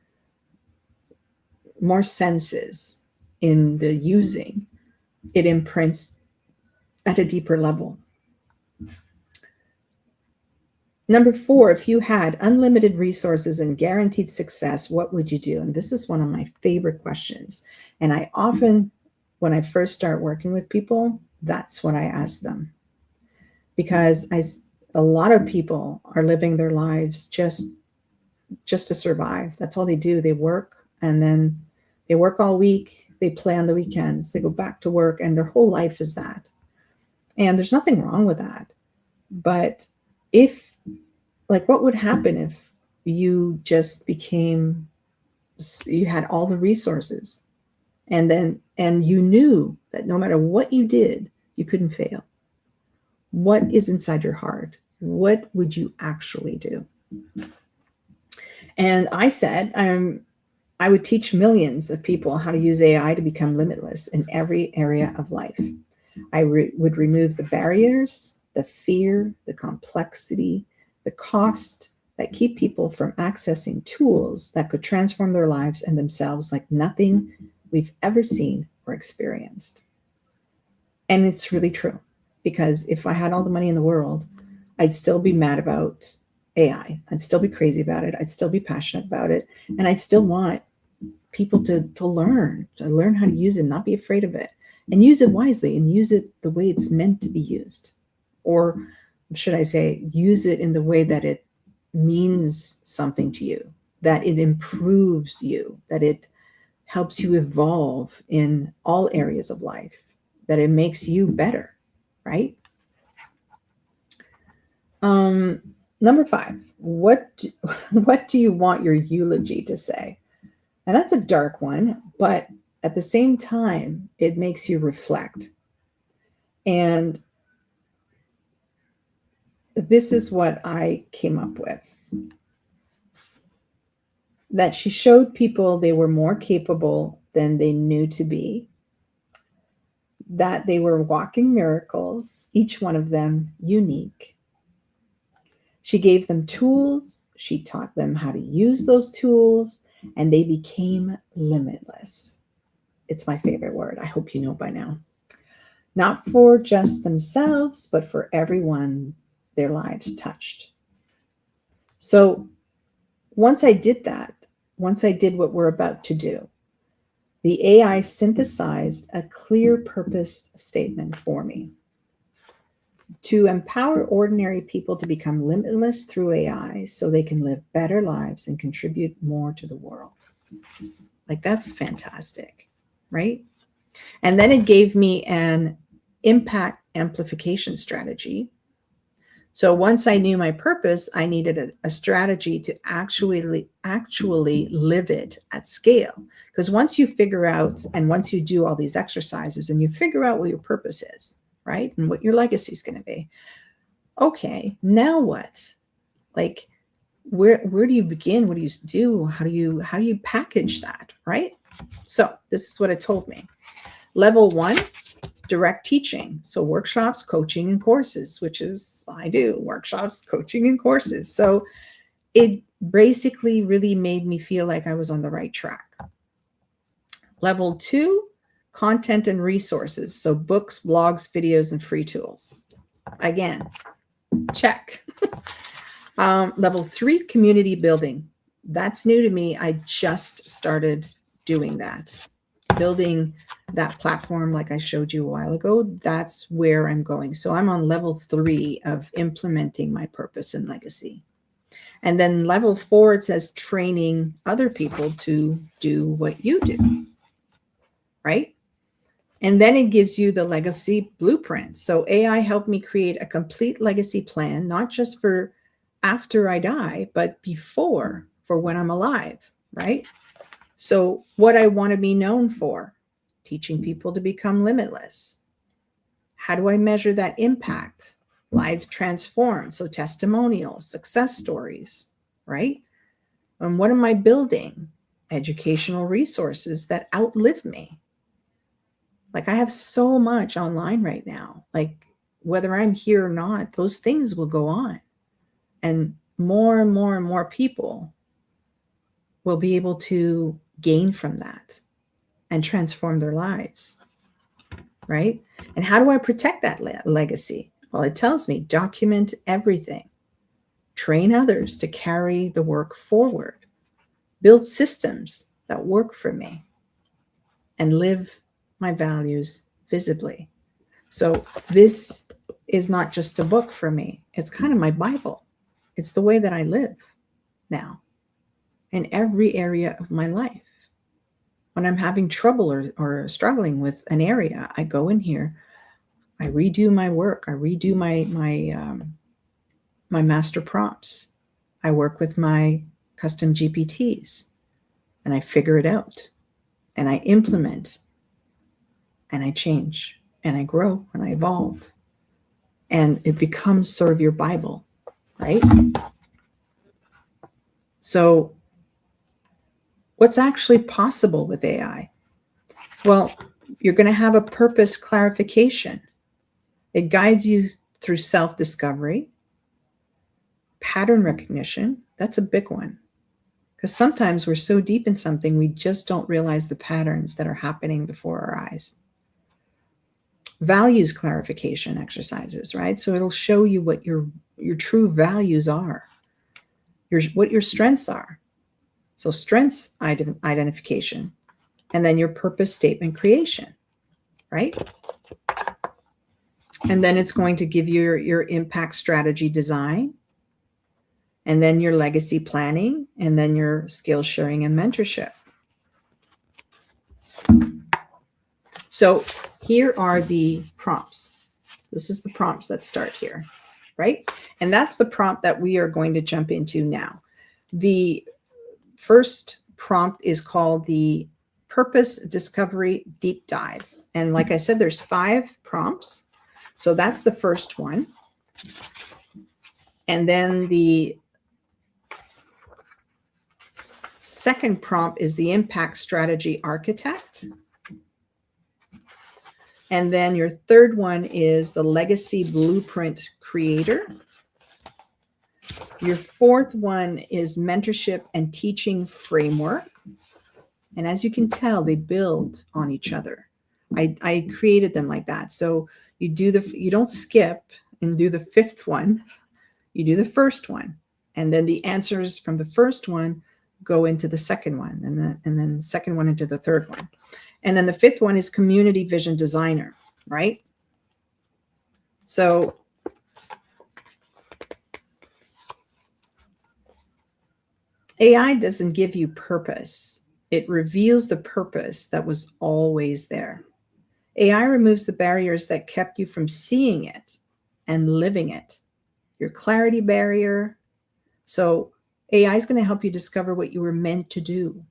more senses in the using, it imprints at a deeper level. Number 4, if you had unlimited resources and guaranteed success, what would you do? And this is one of my favorite questions. And I often, when I first start working with people, that's what I ask them. Because a lot of people are living their lives just to survive. That's all they do. They work, and then they work all week. They play on the weekends. They go back to work, and their whole life is that. And there's nothing wrong with that. But what would happen if you just you had all the resources, and you knew that no matter what you did, you couldn't fail? What is inside your heart? What would you actually do? And I said, I would teach millions of people how to use AI to become limitless in every area of life. I would remove the barriers, the fear, the complexity, the cost that keep people from accessing tools that could transform their lives and themselves like nothing we've ever seen or experienced. And it's really true. Because if I had all the money in the world, I'd still be mad about AI. I'd still be crazy about it. I'd still be passionate about it. And I'd still want people to learn how to use it, not be afraid of it, and use it wisely and use it the way it's meant to be used. Or should I say, use it in the way that it means something to you, that it improves you, that it helps you evolve in all areas of life, that it makes you better, right? Number 5, what do you want your eulogy to say? And that's a dark one, but at the same time, it makes you reflect. And this is what I came up with. That she showed people they were more capable than they knew to be, that they were walking miracles, each one of them unique. She gave them tools, she taught them how to use those tools, and they became limitless. It's my favorite word. I hope you know by now. Not for just themselves, but for everyone their lives touched. So once I did that, once I did what we're about to do, the AI synthesized a clear purpose statement for me. To empower ordinary people to become limitless through AI so they can live better lives and contribute more to the world. Like, that's fantastic, right? And then it gave me an impact amplification strategy. So once I knew my purpose, I needed a strategy to actually live it at scale. Because once you figure out, and once you do all these exercises and you figure out what your purpose is, right? And what your legacy is going to be. Okay, now what? Like, where do you begin? What do you do? How do you package that, right? So this is what it told me. Level 1, direct teaching. So workshops, coaching, and courses, which is, I do workshops, coaching, and courses. So it basically really made me feel like I was on the right track. Level 2, content and resources. So books, blogs, videos, and free tools. Again, check. Level 3, community building. That's new to me. I just started doing that. Building that platform like I showed you a while ago, that's where I'm going. So I'm on level 3 of implementing my purpose and legacy. And then level 4, it says training other people to do what you do, right? And then it gives you the legacy blueprint. So AI helped me create a complete legacy plan, not just for after I die, but before, for when I'm alive, right? So what I want to be known for, teaching people to become limitless. How do I measure that impact? Lives transformed. So testimonials, success stories, right? And what am I building? Educational resources that outlive me. Like, I have so much online right now. Like, whether I'm here or not, those things will go on. And more and more and more people will be able to gain from that and transform their lives, right? And how do I protect that legacy? Well, it tells me document everything, train others to carry the work forward, build systems that work for me, and live my values visibly. So this is not just a book for me. It's kind of my Bible. It's the way that I live now in every area of my life. When I'm having trouble or struggling with an area, I go in here, I redo my work, I redo my master prompts. I work with my custom GPTs, and I figure it out, and I implement, and I change, and I grow, and I evolve, and it becomes sort of your Bible, right? So what's actually possible with AI? Well, you're going to have a purpose clarification. It guides you through self-discovery, pattern recognition. That's a big one, because sometimes we're so deep in something, we just don't realize the patterns that are happening before our eyes. Values clarification exercises, right? So it'll show you what your your true values are, what your strengths are. So strengths identification, and then your purpose statement creation, right? And then it's going to give you your impact strategy design, and then your legacy planning, and then your skill sharing and mentorship. So here are the prompts. This is the prompts that start here, right? And that's the prompt that we are going to jump into now. The first prompt is called the Purpose Discovery Deep Dive. And like I said, there's 5 prompts. So that's the first one. And then the second prompt is the Impact Strategy Architect. And then your third one is the Legacy Blueprint Creator. Your fourth one is Mentorship and Teaching Framework. And as you can tell, they build on each other. I created them like that. So you don't skip and do the fifth one. You do the first one. And then the answers from the first one go into the second one, and then the second one into the third one. And then the fifth one is Community Vision Designer, right? So AI doesn't give you purpose. It reveals the purpose that was always there. AI removes the barriers that kept you from seeing it and living it. Your clarity barrier. So AI is going to help you discover what you were meant to do.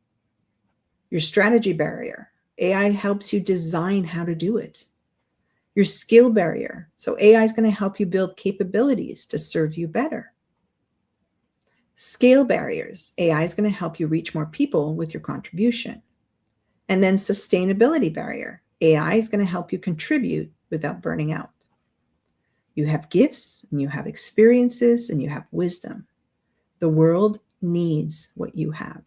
Your strategy barrier. AI helps you design how to do it. Your skill barrier. So AI is going to help you build capabilities to serve you better. Scale barriers. AI is going to help you reach more people with your contribution. And then sustainability barrier. AI is going to help you contribute without burning out. You have gifts, and you have experiences, and you have wisdom. The world needs what you have.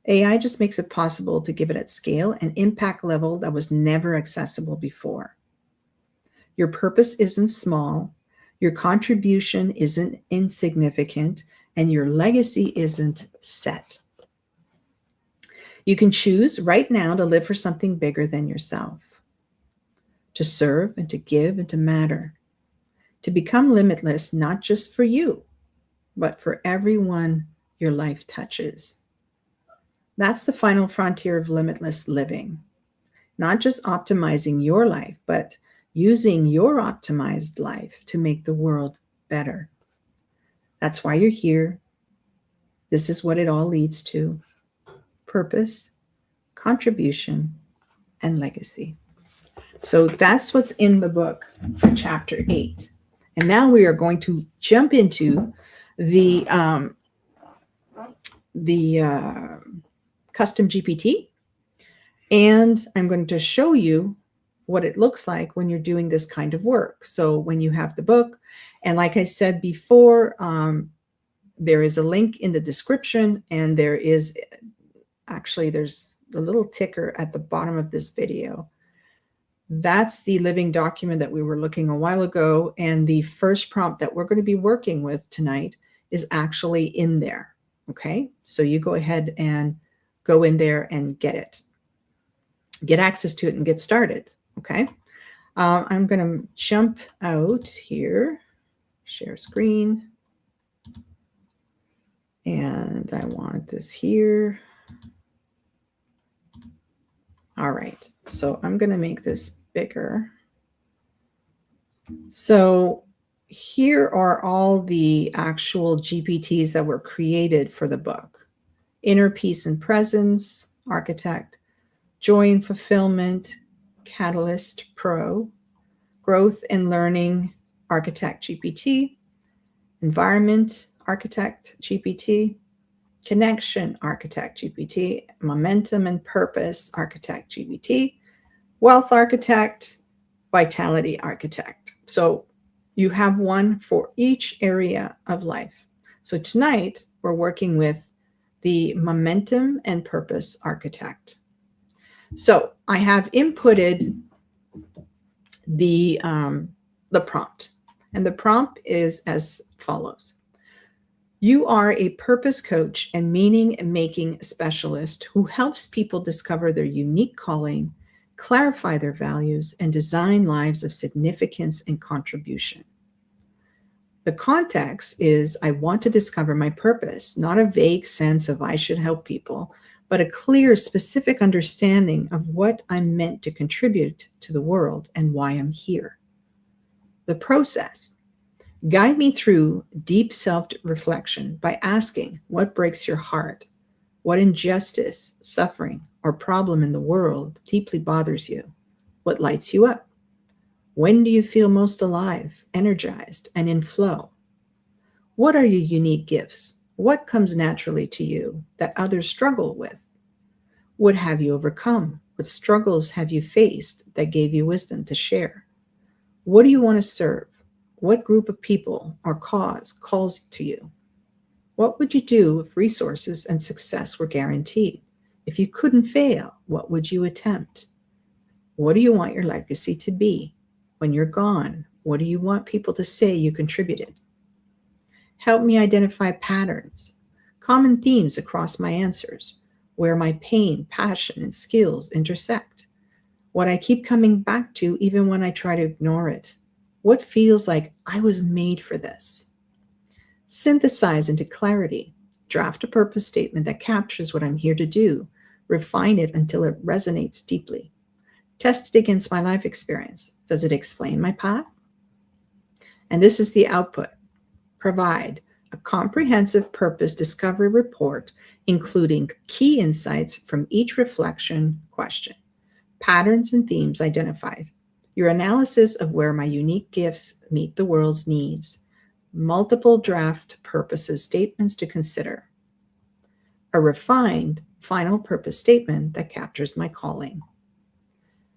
AI just makes it possible to give it at scale and impact level that was never accessible before. Your purpose isn't small, your contribution isn't insignificant, and your legacy isn't set. You can choose right now to live for something bigger than yourself, to serve and to give and to matter, to become limitless, not just for you, but for everyone your life touches. That's the final frontier of limitless living. Not just optimizing your life, but using your optimized life to make the world better. That's why you're here. This is what it all leads to: purpose, contribution, and legacy. So that's what's in the book for chapter 8. And now we are going to jump into the custom GPT, and I'm going to show you what it looks like when you're doing this kind of work. So when you have the book, and like I said before, there is a link in the description, and there's a little ticker at the bottom of this video. That's the living document that we were looking a while ago, and the first prompt that we're going to be working with tonight is actually in there. Okay, so you go ahead and go in there and get access to it and get started. Okay, I'm going to jump out here, share screen, and I want this here. All right, so I'm going to make this bigger. So here are all the actual GPTs that were created for the book. Inner Peace and Presence, Architect, Joy and Fulfillment, Catalyst Pro, Growth and Learning, Architect GPT, Environment Architect GPT, Connection Architect GPT, Momentum and Purpose Architect GPT, Wealth Architect, Vitality Architect. So you have one for each area of life. So tonight we're working with the Momentum and Purpose Architect. So I have inputted the prompt. And the prompt is as follows. You are a purpose coach and meaning-making specialist who helps people discover their unique calling, clarify their values, and design lives of significance and contribution. The context is I want to discover my purpose, not a vague sense of I should help people, but a clear, specific understanding of what I'm meant to contribute to the world and why I'm here. The process. Guide me through deep self-reflection by asking what breaks your heart, what injustice, suffering, or problem in the world deeply bothers you, what lights you up. When do you feel most alive, energized, and in flow? What are your unique gifts? What comes naturally to you that others struggle with? What have you overcome? What struggles have you faced that gave you wisdom to share? What do you want to serve? What group of people or cause calls to you? What would you do if resources and success were guaranteed? If you couldn't fail, what would you attempt? What do you want your legacy to be? When you're gone, what do you want people to say you contributed? Help me identify patterns, common themes across my answers, where my pain, passion, and skills intersect. What I keep coming back to even when I try to ignore it. What feels like I was made for this? Synthesize into clarity. Draft a purpose statement that captures what I'm here to do. Refine it until it resonates deeply. Test it against my life experience. Does it explain my path? And this is the output. Provide a comprehensive purpose discovery report, including key insights from each reflection question, patterns and themes identified, your analysis of where my unique gifts meet the world's needs, multiple draft purposes statements to consider, a refined final purpose statement that captures my calling.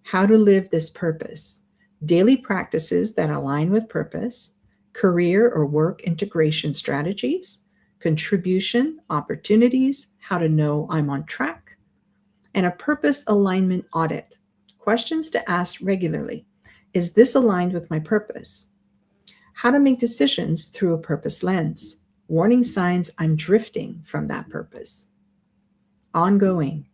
How to live this purpose, daily practices that align with purpose, career or work integration strategies, contribution opportunities, how to know I'm on track, and a purpose alignment audit. Questions to ask regularly. Is this aligned with my purpose? How to make decisions through a purpose lens. Warning signs I'm drifting from that purpose. Ongoing.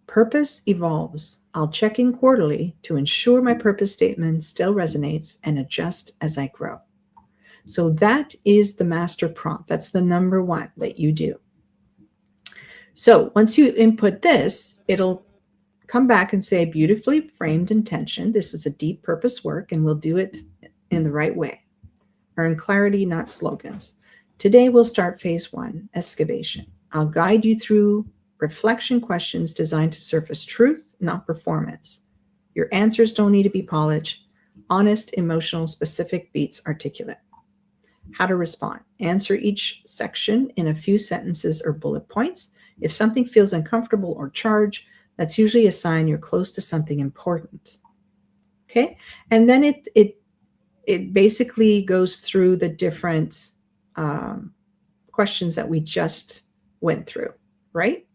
Purpose evolves. I'll check in quarterly to ensure my purpose statement still resonates and adjust as I grow. So that is the master prompt. That's the number one that you do. So once you input this, it'll come back and say beautifully framed intention. This is a deep purpose work and we'll do it in the right way. Earn clarity, not slogans. Today we'll start phase 1, excavation. I'll guide you through reflection questions designed to surface truth, not performance. Your answers don't need to be polished. Honest, emotional, specific, beats articulate. How to respond. Answer each section in a few sentences or bullet points. If something feels uncomfortable or charged, that's usually a sign you're close to something important. Okay? And then it basically goes through the different questions that we just went through, right?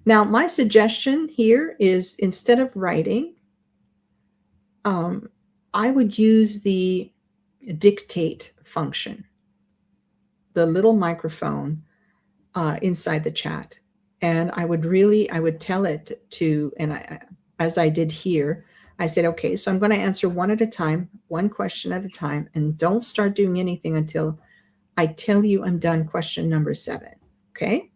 Now, my suggestion here is instead of writing, I would use the dictate function, the little microphone inside the chat. And I would tell it to, and as I did here, I said, okay, so I'm going to answer one at a time, one question at a time, and don't start doing anything until I tell you I'm done question number 7. Okay.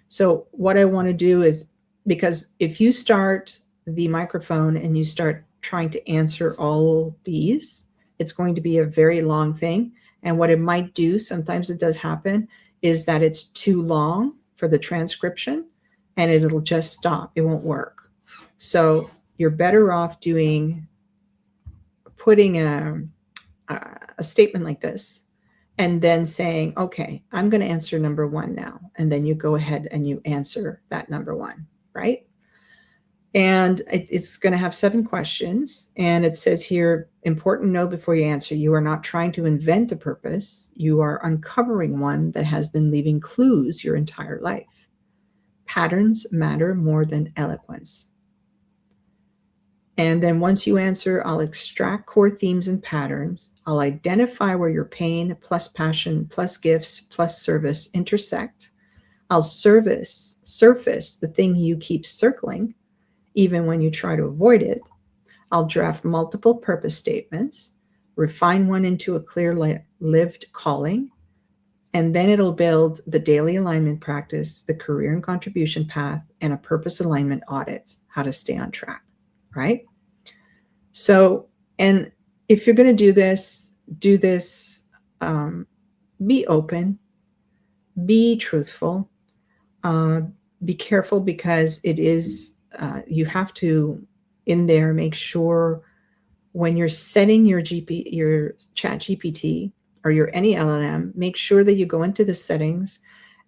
So what I want to do is, because if you start the microphone and you start trying to answer all these, it's going to be a very long thing. And what it might do, sometimes it does happen, is that it's too long for the transcription and it'll just stop. It won't work. So you're better off putting a statement like this and then saying, okay, I'm going to answer number 1 now. And then you go ahead and you answer that number 1, right? And it's going to have 7 questions. And it says here, important note before you answer, you are not trying to invent a purpose. You are uncovering one that has been leaving clues your entire life. Patterns matter more than eloquence. And then once you answer, I'll extract core themes and patterns. I'll identify where your pain plus passion plus gifts plus service intersect. I'll surface the thing you keep circling, even when you try to avoid it. I'll draft multiple purpose statements, refine one into a clear lived calling, and then it'll build the daily alignment practice, the career and contribution path, and a purpose alignment audit, how to stay on track, right? So, and if you're going to do this, be open, be truthful, be careful, because it is, you have to in there make sure when you're setting your chat GPT or your any LLM, make sure that you go into the settings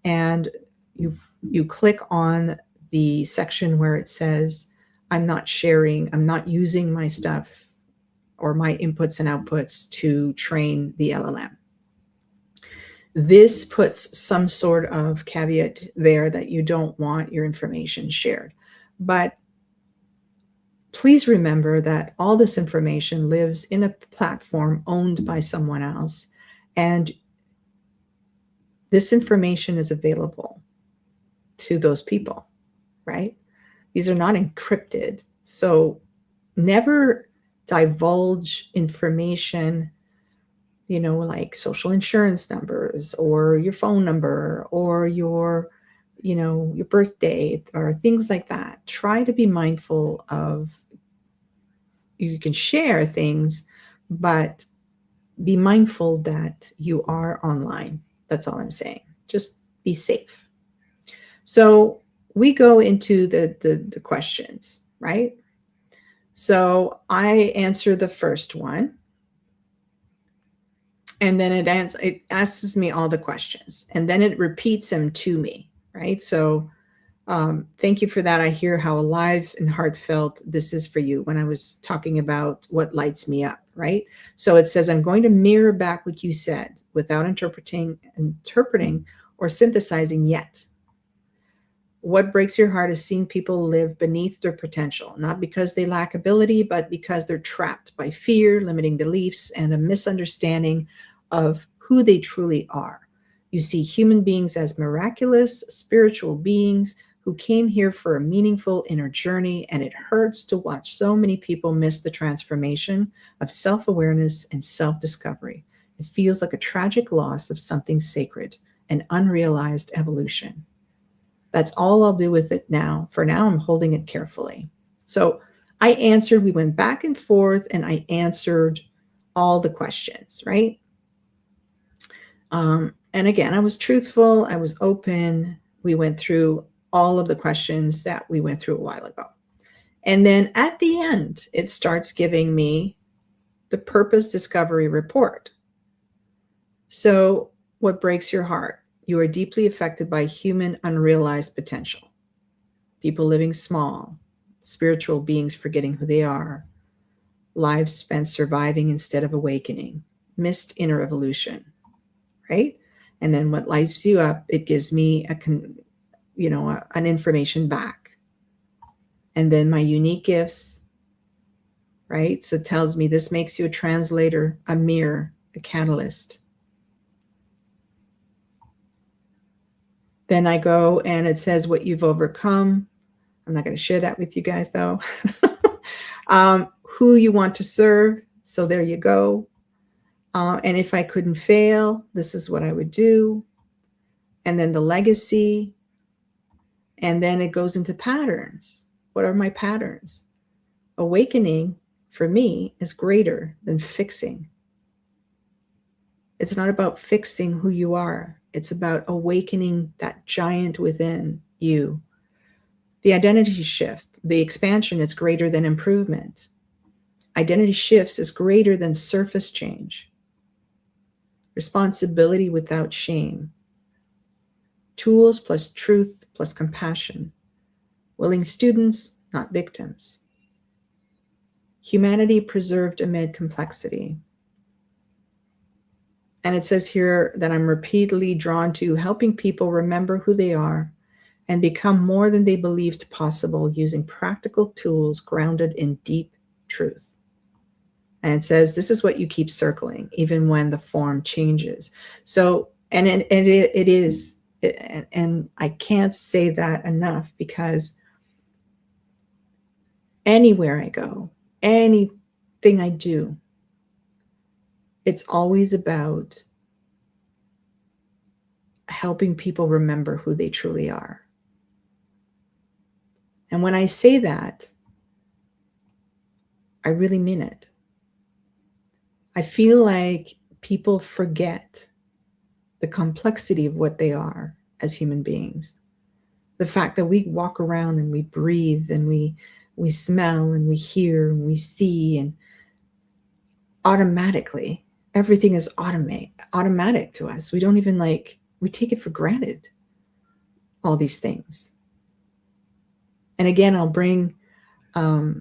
and you click on the section where it says, I'm not sharing, I'm not using my stuff or my inputs and outputs to train the LLM. This puts some sort of caveat there that you don't want your information shared. But please remember that all this information lives in a platform owned by someone else, and this information is available to those people, right? These are not encrypted. So never divulge information, like social insurance numbers or your phone number or your birthday or things like that. Try to be mindful of, you can share things, but be mindful that you are online. That's all I'm saying. Just be safe. So we go into the questions, right? So I answer the first one, and then it asks me all the questions, and then it repeats them to me, right? So thank you for that. I hear how alive and heartfelt this is for you when I was talking about what lights me up, right? So it says, I'm going to mirror back what you said without interpreting or synthesizing yet. What breaks your heart is seeing people live beneath their potential, not because they lack ability, but because they're trapped by fear, limiting beliefs, and a misunderstanding of who they truly are. You see human beings as miraculous, spiritual beings who came here for a meaningful inner journey, and it hurts to watch so many people miss the transformation of self-awareness and self-discovery. It feels like a tragic loss of something sacred, an unrealized evolution. That's all I'll do with it now. For now, I'm holding it carefully. So I answered, we went back and forth, and I answered all the questions, right? And again, I was truthful, I was open. We went through all of the questions that we went through a while ago. And then at the end, it starts giving me the purpose discovery report. So what breaks your heart? You are deeply affected by human unrealized potential. People living small, spiritual beings forgetting who they are, lives spent surviving instead of awakening, missed inner evolution, right? And then what lights you up, it gives me an information back. And then my unique gifts, right? So it tells me this makes you a translator, a mirror, a catalyst. Then I go and it says what you've overcome. I'm not going to share that with you guys though. Who you want to serve. So there you go. And if I couldn't fail, this is what I would do. And then the legacy. And then it goes into patterns. What are my patterns? Awakening for me is greater than fixing. It's not about fixing who you are. It's about awakening that giant within you. The identity shift, the expansion is greater than improvement. Identity shifts is greater than surface change. Responsibility without shame. Tools plus truth plus compassion. Willing students, not victims. Humanity preserved amid complexity. And it says here that I'm repeatedly drawn to helping people remember who they are and become more than they believed possible using practical tools grounded in deep truth. And it says, this is what you keep circling, even when the form changes. So, and it is, and I can't say that enough, because anywhere I go, anything I do, it's always about helping people remember who they truly are. And when I say that, I really mean it. I feel like people forget the complexity of what they are as human beings. The fact that we walk around and we breathe and we smell and we hear and we see, and automatically everything is automatic to us. We don't even we take it for granted, all these things. And again, I'll bring, I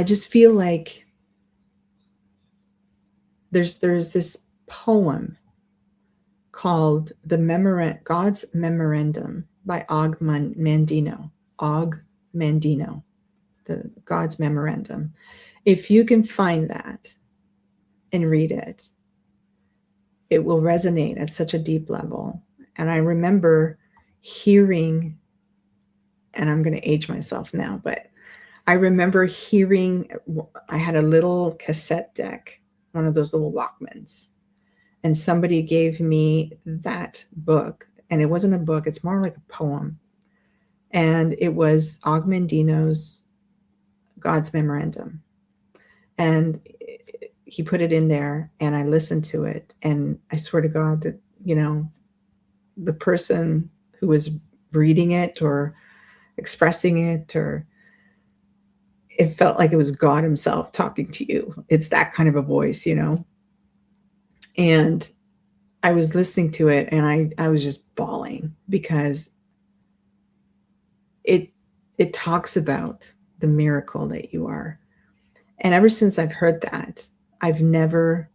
just feel like there's this poem called God's Memorandum by Og Mandino. Og Mandino, the God's Memorandum. If you can find that and read it, it will resonate at such a deep level. And I remember hearing, and I'm going to age myself now, but I remember hearing, I had a little cassette deck, one of those little Walkmans, and somebody gave me that book. And it wasn't a book, it's more like a poem. And it was Og Mandino's God's Memorandum. And he put it in there, and I listened to it. And I swear to God that, the person who was reading it or expressing it, or it felt like it was God himself talking to you. It's that kind of a voice, And I was listening to it, and I was just bawling, because it talks about the miracle that you are. And ever since I've heard that, I've never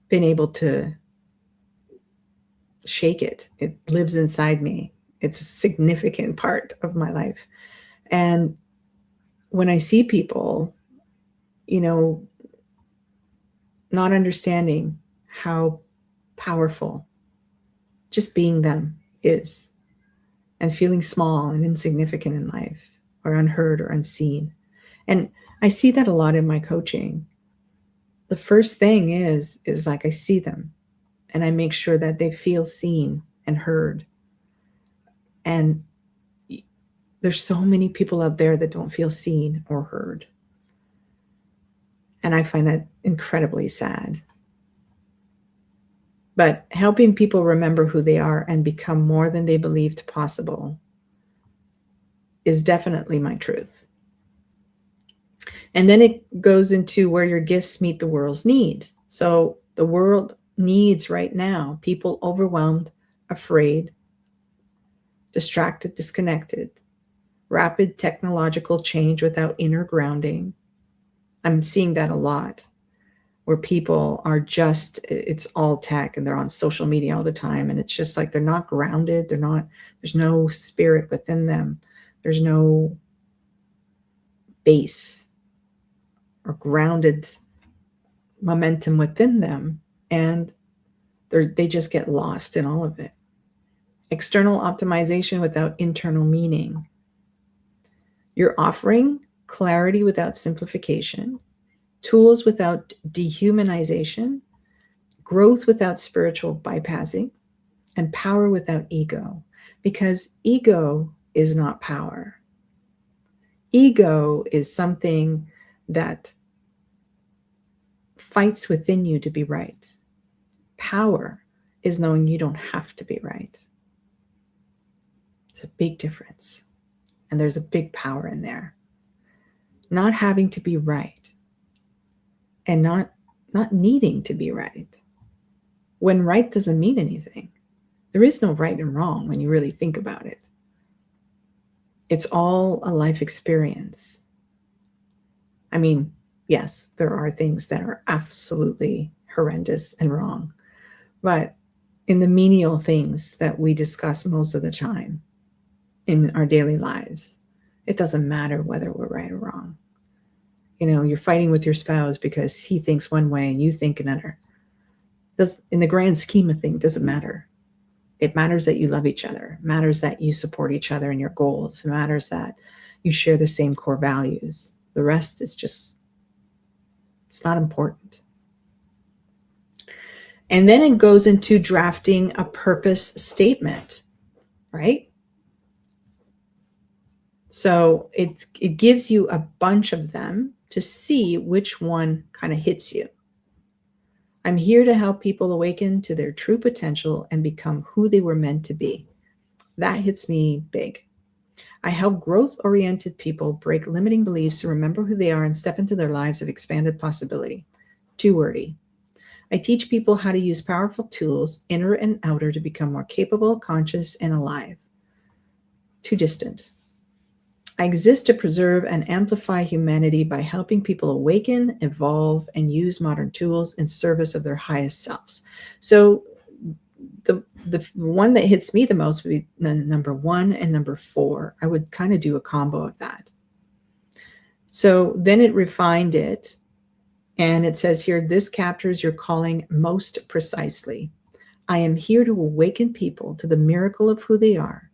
been able to shake it. It lives inside me. It's a significant part of my life. And when I see people, not understanding how powerful just being them is, and feeling small and insignificant in life, or unheard or unseen. And I see that a lot in my coaching. The first thing is like, I see them and I make sure that they feel seen and heard. And there's so many people out there that don't feel seen or heard. And I find that incredibly sad. But helping people remember who they are and become more than they believed possible is definitely my truth. And then it goes into where your gifts meet the world's need. So the world needs right now people overwhelmed, afraid, distracted, disconnected, rapid technological change without inner grounding. I'm seeing that a lot, where people are just, it's all tech and they're on social media all the time. And it's just like, they're not grounded. There's no spirit within them. There's no base or grounded momentum within them. And they just get lost in all of it. External optimization without internal meaning. You're offering clarity without simplification, tools without dehumanization, growth without spiritual bypassing, and power without ego. Because ego is not power. Ego is something that fights within you to be right. Power is knowing you don't have to be right. It's a big difference. And there's a big power in there. Not having to be right. And not needing to be right. When right doesn't mean anything. There is no right and wrong when you really think about it. It's all a life experience. I mean, yes, there are things that are absolutely horrendous and wrong. But in the menial things that we discuss most of the time in our daily lives, It doesn't matter whether we're right or wrong. You're fighting with your spouse because he thinks one way and you think another. In the grand scheme of things, doesn't matter. It matters that you love each other. It matters that you support each other in your goals. It matters that you share the same core values. The rest is just, it's not important. And then it goes into drafting a purpose statement, right? So it gives you a bunch of them to see which one kind of hits you. I'm here to help people awaken to their true potential and become who they were meant to be. That hits me big. I help growth-oriented people break limiting beliefs to remember who they are and step into their lives of expanded possibility. Too wordy. I teach people how to use powerful tools, inner and outer, to become more capable, conscious, and alive. Too distant. I exist to preserve and amplify humanity by helping people awaken, evolve, and use modern tools in service of their highest selves. So the one that hits me the most would be number 1 and number 4. I would kind of do a combo of that. So then it refined it, and it says here, this captures your calling most precisely. I am here to awaken people to the miracle of who they are,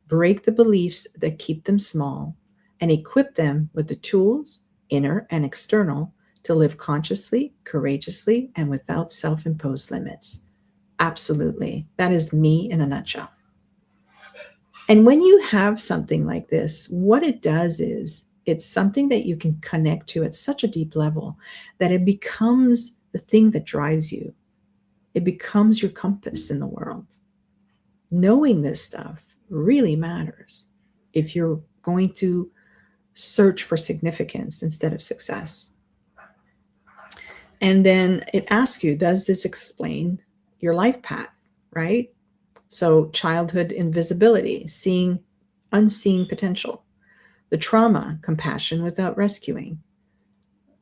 break the beliefs that keep them small, and equip them with the tools, inner and external, to live consciously, courageously, and without self-imposed limits. Absolutely. That is me in a nutshell. And when you have something like this, what it does is it's something that you can connect to at such a deep level that it becomes the thing that drives you. It becomes your compass in the world. Knowing this stuff really matters if you're going to search for significance instead of success. And then it asks you, does this explain your life path, right? So childhood invisibility, seeing unseen potential, the trauma, compassion without rescuing.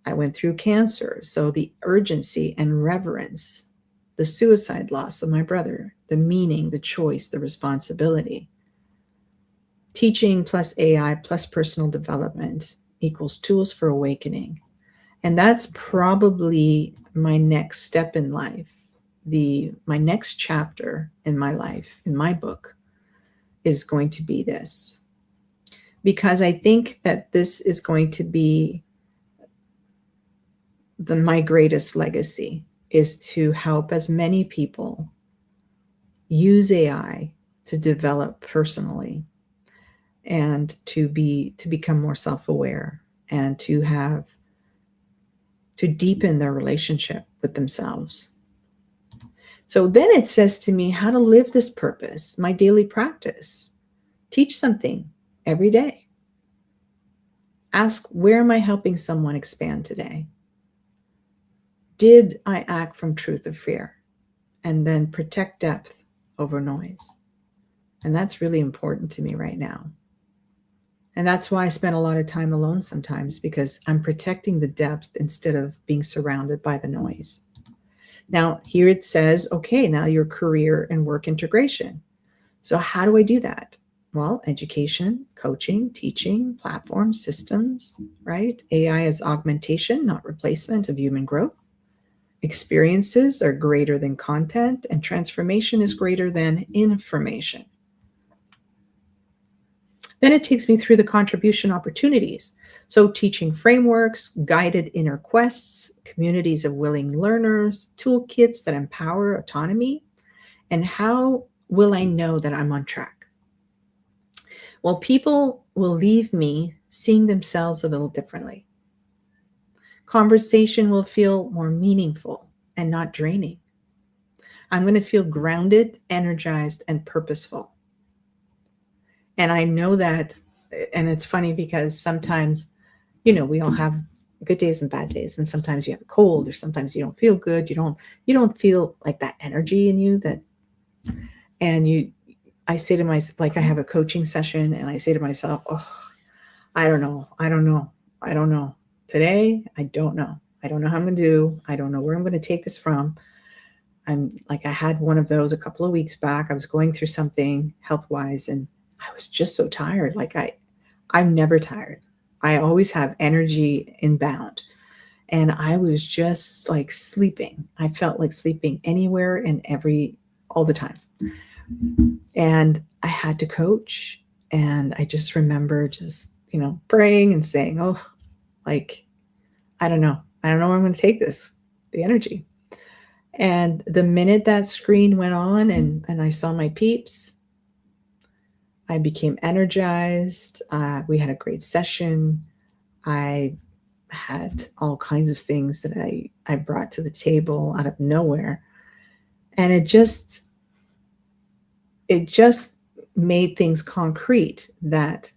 I went through cancer, so the urgency and reverence, the suicide loss of my brother, the meaning, the choice, the responsibility. Teaching plus AI plus personal development equals tools for awakening. And that's probably my next step in life. My next chapter in my life, in my book, is going to be this. Because I think that this is going to be my greatest legacy, is to help as many people use AI to develop personally and to become more self-aware and to deepen their relationship with themselves. So then it says to me how to live this purpose, my daily practice. Teach something every day. Ask, where am I helping someone expand today? Did I act from truth or fear? And then protect depth over noise. And that's really important to me right now. And that's why I spend a lot of time alone sometimes, because I'm protecting the depth instead of being surrounded by the noise. Now, here it says, okay, now your career and work integration. So how do I do that? Well, education, coaching, teaching, platforms, systems, right? AI is augmentation, not replacement of human growth. Experiences are greater than content, and transformation is greater than information. Then it takes me through the contribution opportunities. So teaching frameworks, guided inner quests, communities of willing learners, toolkits that empower autonomy. And how will I know that I'm on track? Well, people will leave me seeing themselves a little differently. Conversation will feel more meaningful and not draining. I'm going to feel grounded, energized, and purposeful. And I know that, and it's funny because sometimes, we all have good days and bad days. And sometimes you have a cold, or sometimes you don't feel good. You don't feel like that energy in you I say to myself, like I have a coaching session and I say to myself, oh, I don't know. Today, I don't know. I don't know how I'm going to do. I don't know where I'm going to take this from. I had one of those a couple of weeks back. I was going through something health-wise and I was just so tired. I'm never tired. I always have energy inbound. And I was just like sleeping. I felt like sleeping anywhere and all the time. And I had to coach. And I just remember just, praying and saying, oh, like, I don't know. I don't know where I'm going to take this, the energy. And the minute that screen went on and I saw my peeps, I became energized. We had a great session. I had all kinds of things that I brought to the table out of nowhere. And it just made things concrete that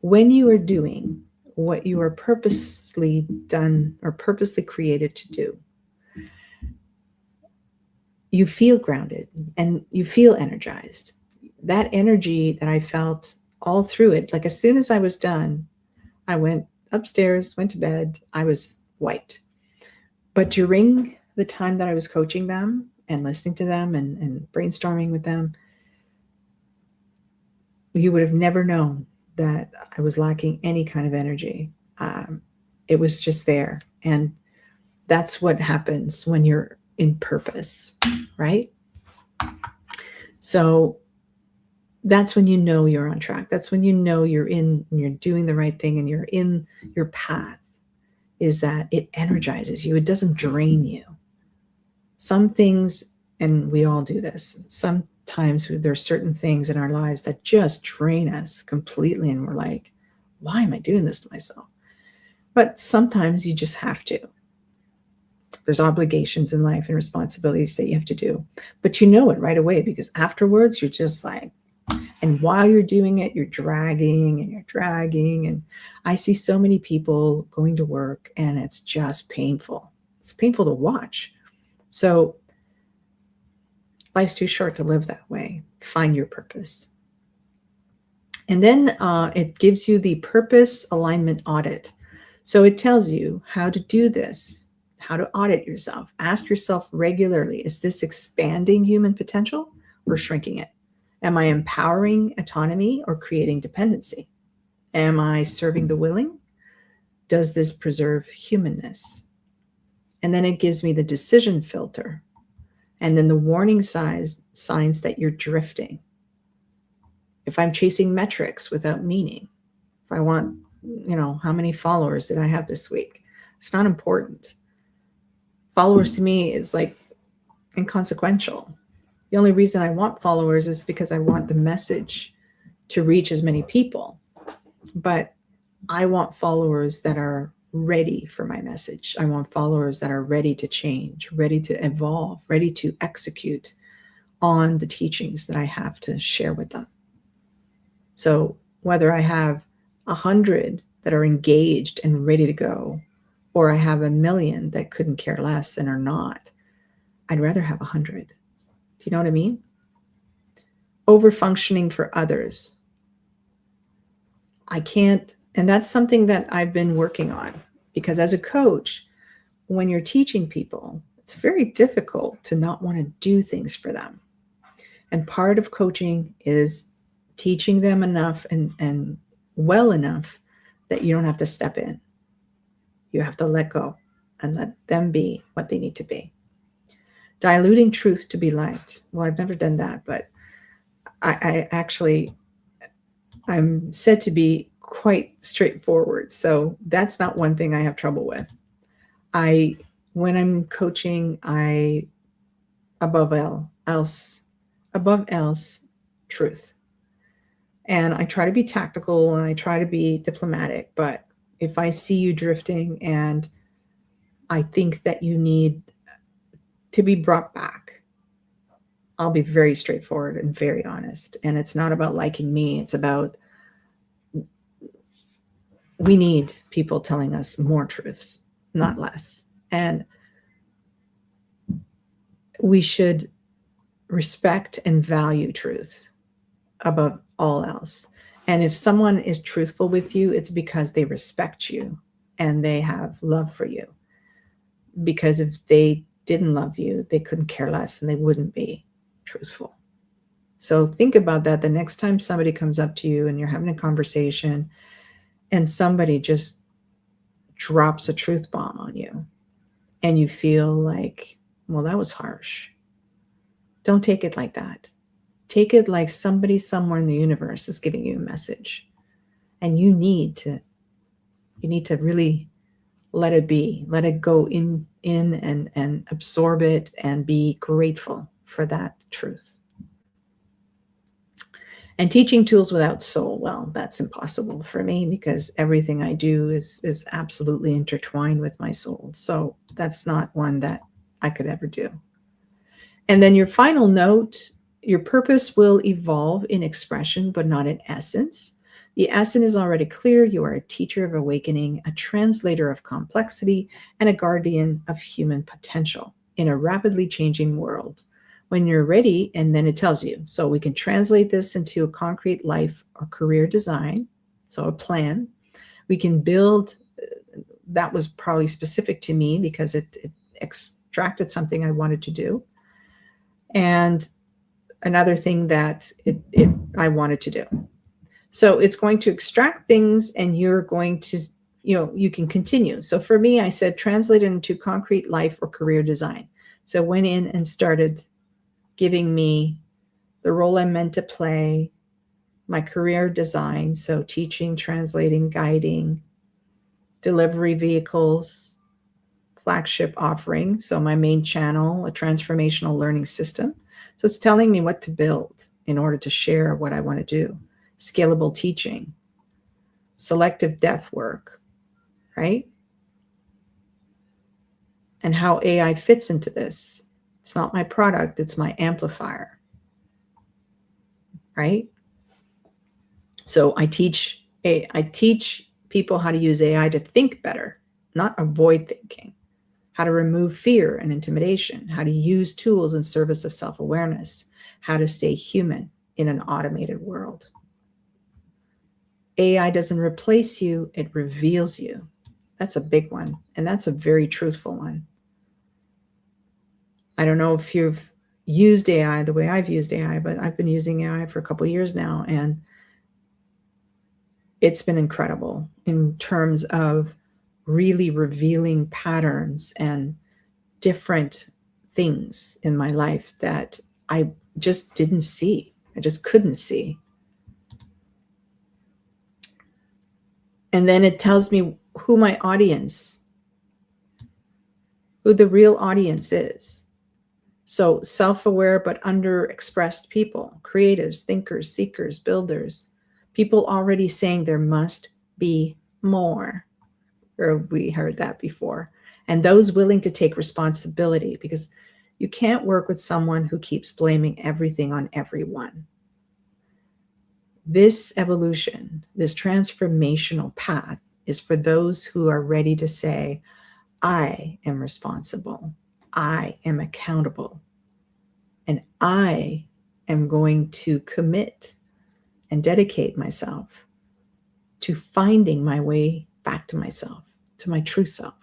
when you are doing what you are purposely done or purposely created to do, you feel grounded and you feel energized. That energy that I felt all through it, like as soon as I was done, I went upstairs, went to bed, I was wiped. But during the time that I was coaching them and listening to them and brainstorming with them, you would have never known that I was lacking any kind of energy. It was just there. And that's what happens when you're in purpose, right? So that's when you know you're on track. That's when you know you're doing the right thing and you're in your path, is that it energizes you. It doesn't drain you. Some things, and we all do this, sometimes there are certain things in our lives that just drain us completely. And we're like, why am I doing this to myself? But sometimes you just have to. There's obligations in life and responsibilities that you have to do. But you know it right away, because afterwards you're just like, and while you're doing it, you're dragging. And I see so many people going to work and it's just painful. It's painful to watch. So life's too short to live that way. Find your purpose. And then it gives you the purpose alignment audit. So it tells you how to do this, how to audit yourself. Ask yourself regularly, is this expanding human potential or shrinking it? Am I empowering autonomy or creating dependency? Am I serving the willing? Does this preserve humanness? And then it gives me the decision filter. And then the warning signs that you're drifting. If I'm chasing metrics without meaning, if I want, how many followers did I have this week? It's not important. Followers to me is like inconsequential. The only reason I want followers is because I want the message to reach as many people. But I want followers that are ready for my message. I want followers that are ready to change, ready to evolve, ready to execute on the teachings that I have to share with them. So whether I have 100 that are engaged and ready to go, or I have 1 million that couldn't care less and are not, I'd rather have 100. Do you know what I mean? Over-functioning for others. I can't, and that's something that I've been working on, because as a coach, when you're teaching people, it's very difficult to not want to do things for them. And part of coaching is teaching them enough and well enough that you don't have to step in. You have to let go and let them be what they need to be. Diluting truth to be liked. Well, I've never done that, but I'm said to be quite straightforward. So that's not one thing I have trouble with. When I'm coaching, above else, truth. And I try to be tactical and I try to be diplomatic, but if I see you drifting and I think that you need to be brought back, I'll be very straightforward and very honest. And it's not about liking me. It's about, we need people telling us more truths, not less. And we should respect and value truth above all else. And if someone is truthful with you, it's because they respect you and they have love for you. Because if they didn't love you, they couldn't care less and they wouldn't be truthful. So think about that the next time somebody comes up to you and you're having a conversation and somebody just drops a truth bomb on you and you feel like, well, that was harsh. Don't take it like that. Take it like somebody somewhere in the universe is giving you a message, and you need to really let it be, let it go in and absorb it and be grateful for that truth. And teaching tools without soul, well, that's impossible for me because everything I do is absolutely intertwined with my soul. So that's not one that I could ever do. And then your final note, your purpose will evolve in expression, but not in essence. The essence is already clear. You are a teacher of awakening, a translator of complexity, and a guardian of human potential in a rapidly changing world. When you're ready, and then it tells you. So we can translate this into a concrete life or career design, so a plan. We can build, that was probably specific to me because it extracted something I wanted to do. And another thing that I wanted to do. So it's going to extract things and you're going to, you can continue. So for me, I said, translate it into concrete life or career design. So I went in and started giving me the role I'm meant to play, my career design. So teaching, translating, guiding, delivery vehicles, flagship offering. So my main channel, a transformational learning system. So it's telling me what to build in order to share what I want to do. Scalable teaching, selective depth work, right? And how AI fits into this. It's not my product, it's my amplifier, right? So I teach people how to use AI to think better, not avoid thinking, how to remove fear and intimidation, how to use tools in service of self-awareness, how to stay human in an automated world. AI doesn't replace you, it reveals you. That's a big one, and that's a very truthful one. I don't know if you've used AI the way I've used AI, but I've been using AI for a couple of years now, and it's been incredible in terms of really revealing patterns and different things in my life that I just didn't see. I just couldn't see. And then it tells me who my audience, who the real audience is. So self-aware but underexpressed people, creatives, thinkers, seekers, builders, people already saying there must be more. Or we heard that before. And those willing to take responsibility, because you can't work with someone who keeps blaming everything on everyone. This evolution, this transformational path is for those who are ready to say, I am responsible. I am accountable. And I am going to commit and dedicate myself to finding my way back to myself, to my true self,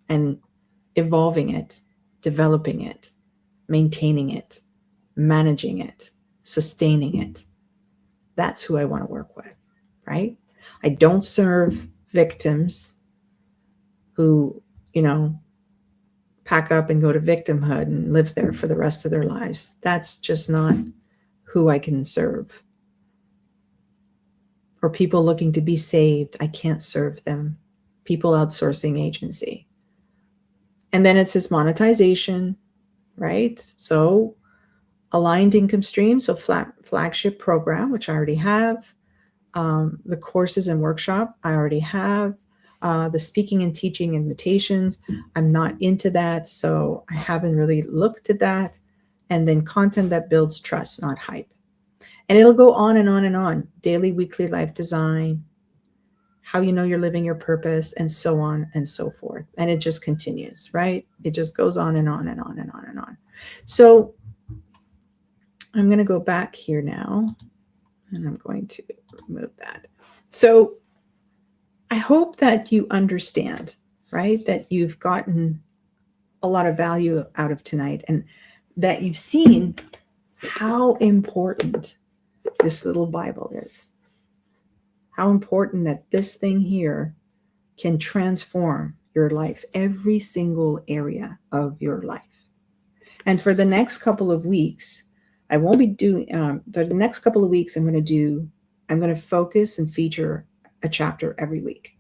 and evolving it, developing it, maintaining it, managing it, sustaining it. That's who I want to work with, right? I don't serve victims who, pack up and go to victimhood and live there for the rest of their lives. That's just not who I can serve. Or people looking to be saved, I can't serve them. People outsourcing agency. And then it says monetization, right? So aligned income stream, so flagship program, which I already have. The courses and workshop, I already have. The speaking and teaching invitations, I'm not into that, so I haven't really looked at that. And then content that builds trust, not hype. And it'll go on and on and on. Daily, weekly life design, how you know you're living your purpose, and so on and so forth. And it just continues, right? It just goes on and on and on and on and on. So I'm going to go back here now, and I'm going to remove that. So I hope that you understand, right? That you've gotten a lot of value out of tonight, and that you've seen how important this little Bible is, how important that this thing here can transform your life, every single area of your life. And for the next couple of weeks, I won't be doing, for the next couple of weeks, I'm going to focus and feature a chapter every week.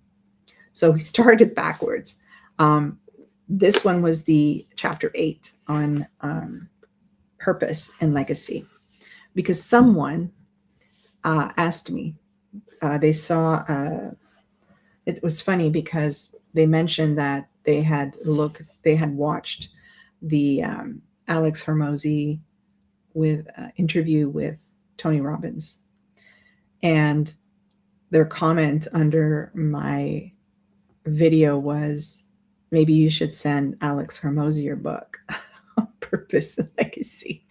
So we started backwards. This one was the chapter 8 on purpose and legacy, because someone asked me, they saw, it was funny because they mentioned that they had watched the Alex Hormozi interview with Tony Robbins, and their comment under my video was, maybe you should send Alex Hormozi your book on purpose and legacy.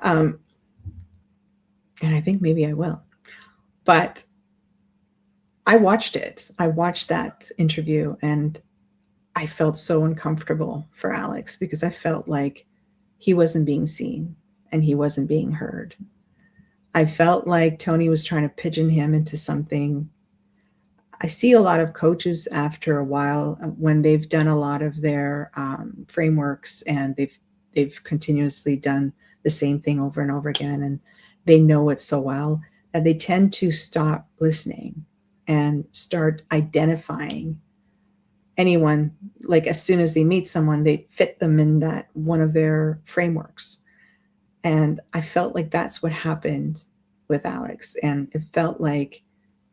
And I think maybe I will. But I watched it. I watched that interview, and I felt so uncomfortable for Alex because I felt like he wasn't being seen and he wasn't being heard. I felt like Tony was trying to pigeon him into something. I see a lot of coaches after a while when they've done a lot of their frameworks, and they've continuously done the same thing over and over again, and they know it so well that they tend to stop listening and start identifying anyone. Like as soon as they meet someone, they fit them in that one of their frameworks. And I felt like that's what happened with Alex, and it felt like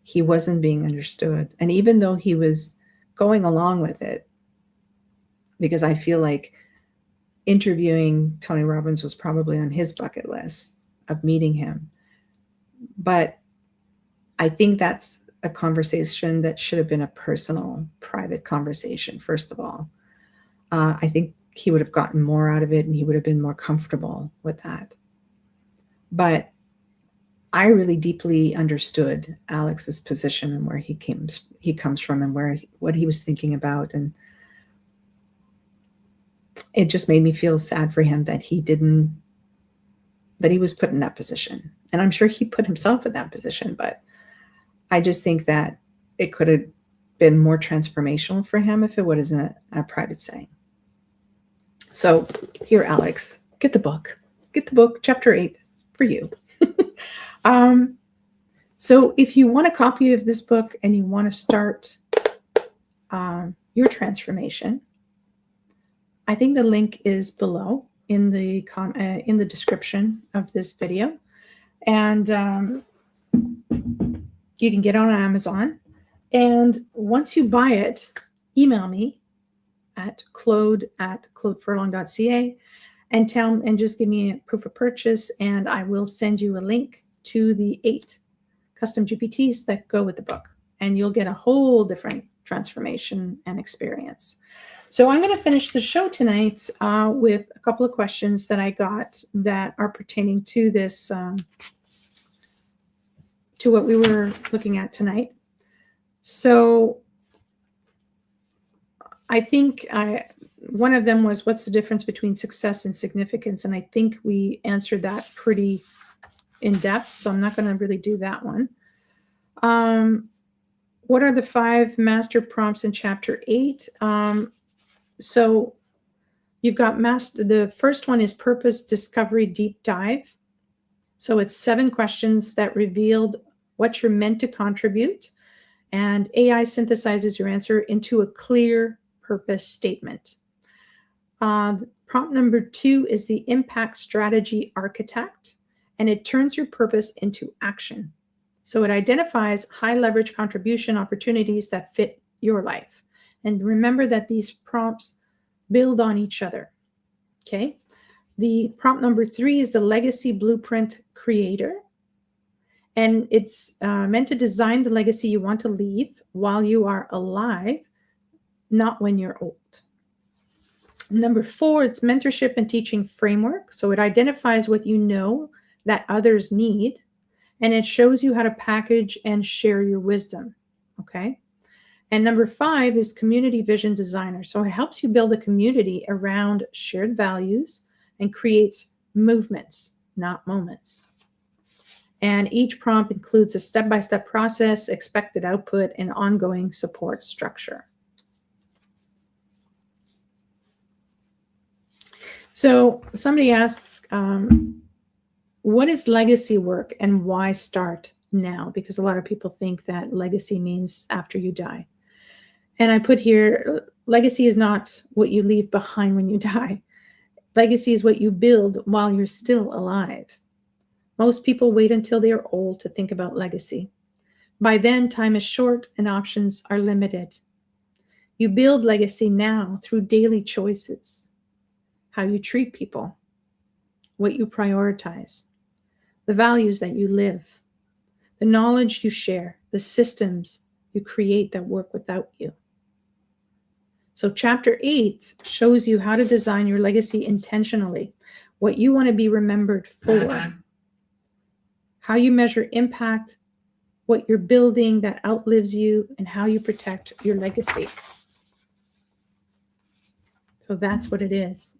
he wasn't being understood. And even though he was going along with it, because I feel like interviewing Tony Robbins was probably on his bucket list of meeting him. But I think that's a conversation that should have been a personal, private conversation, first of all. I think he would have gotten more out of it, and he would have been more comfortable with that. But I really deeply understood Alex's position and where he comes from, and what he was thinking about. And it just made me feel sad for him that he was put in that position. And I'm sure he put himself in that position, but I just think that it could have been more transformational for him if it was in a private setting. So here, Alex, get the book, chapter 8 for you. So if you want a copy of this book and you want to start your transformation, I think the link is below in the description of this video, and you can get it on Amazon. And once you buy it, email me at claude@claudefurlong.ca and just give me a proof of purchase, and I will send you a link to the 8 custom GPTs that go with the book, and you'll get a whole different transformation and experience. So I'm going to finish the show tonight with a couple of questions that I got that are pertaining to this, to what we were looking at tonight. So I think one of them was, what's the difference between success and significance? And I think we answered that pretty in depth, so I'm not going to really do that one. What are the 5 master prompts in chapter 8? So you've got the first one is purpose discovery deep dive. So it's 7 questions that revealed what you're meant to contribute, and AI synthesizes your answer into a clear purpose statement. Prompt number 2 is the impact strategy architect, and it turns your purpose into action. So it identifies high leverage contribution opportunities that fit your life. And remember that these prompts build on each other. Okay. The prompt number 3 is the legacy blueprint creator. And it's meant to design the legacy you want to leave while you are alive, not when you're old. Number 4, it's mentorship and teaching framework. So it identifies what you know that others need, and it shows you how to package and share your wisdom. Okay. And number 5 is community vision designer. So it helps you build a community around shared values and creates movements, not moments. And each prompt includes a step-by-step process, expected output, and ongoing support structure. So somebody asks, what is legacy work and why start now? Because a lot of people think that legacy means after you die. And I put here, legacy is not what you leave behind when you die. Legacy is what you build while you're still alive. Most people wait until they are old to think about legacy. By then, time is short and options are limited. You build legacy now through daily choices, how you treat people, what you prioritize, the values that you live, the knowledge you share, the systems you create that work without you. So chapter 8 shows you how to design your legacy intentionally, what you want to be remembered for, how you measure impact, what you're building that outlives you, and how you protect your legacy. So that's what it is.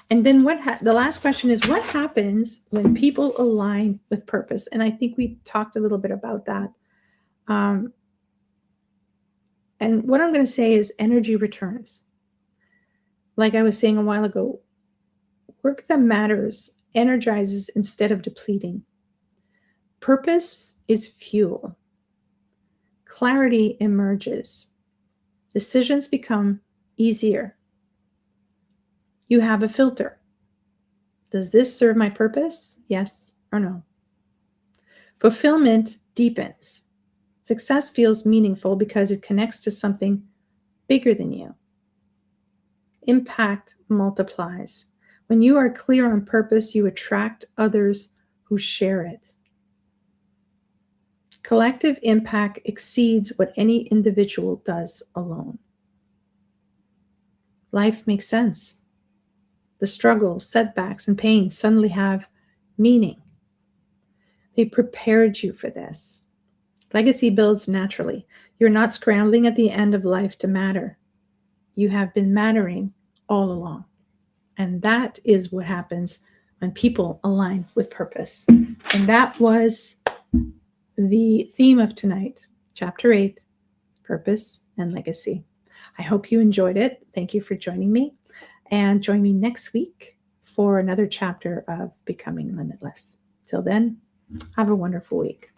And then the last question is, what happens when people align with purpose? And I think we talked a little bit about that. And what I'm going to say is energy returns. Like I was saying a while ago, work that matters energizes instead of depleting. Purpose is fuel. Clarity emerges. Decisions become easier. You have a filter. Does this serve my purpose? Yes or no? Fulfillment deepens. Success feels meaningful because it connects to something bigger than you. Impact multiplies. When you are clear on purpose, you attract others who share it. Collective impact exceeds what any individual does alone. Life makes sense. The struggles, setbacks, and pains suddenly have meaning. They prepared you for this. Legacy builds naturally. You're not scrambling at the end of life to matter. You have been mattering all along. And that is what happens when people align with purpose. And that was the theme of tonight, Chapter 8, Purpose and Legacy. I hope you enjoyed it. Thank you for joining me. And join me next week for another chapter of Becoming Limitless. Till then, have a wonderful week.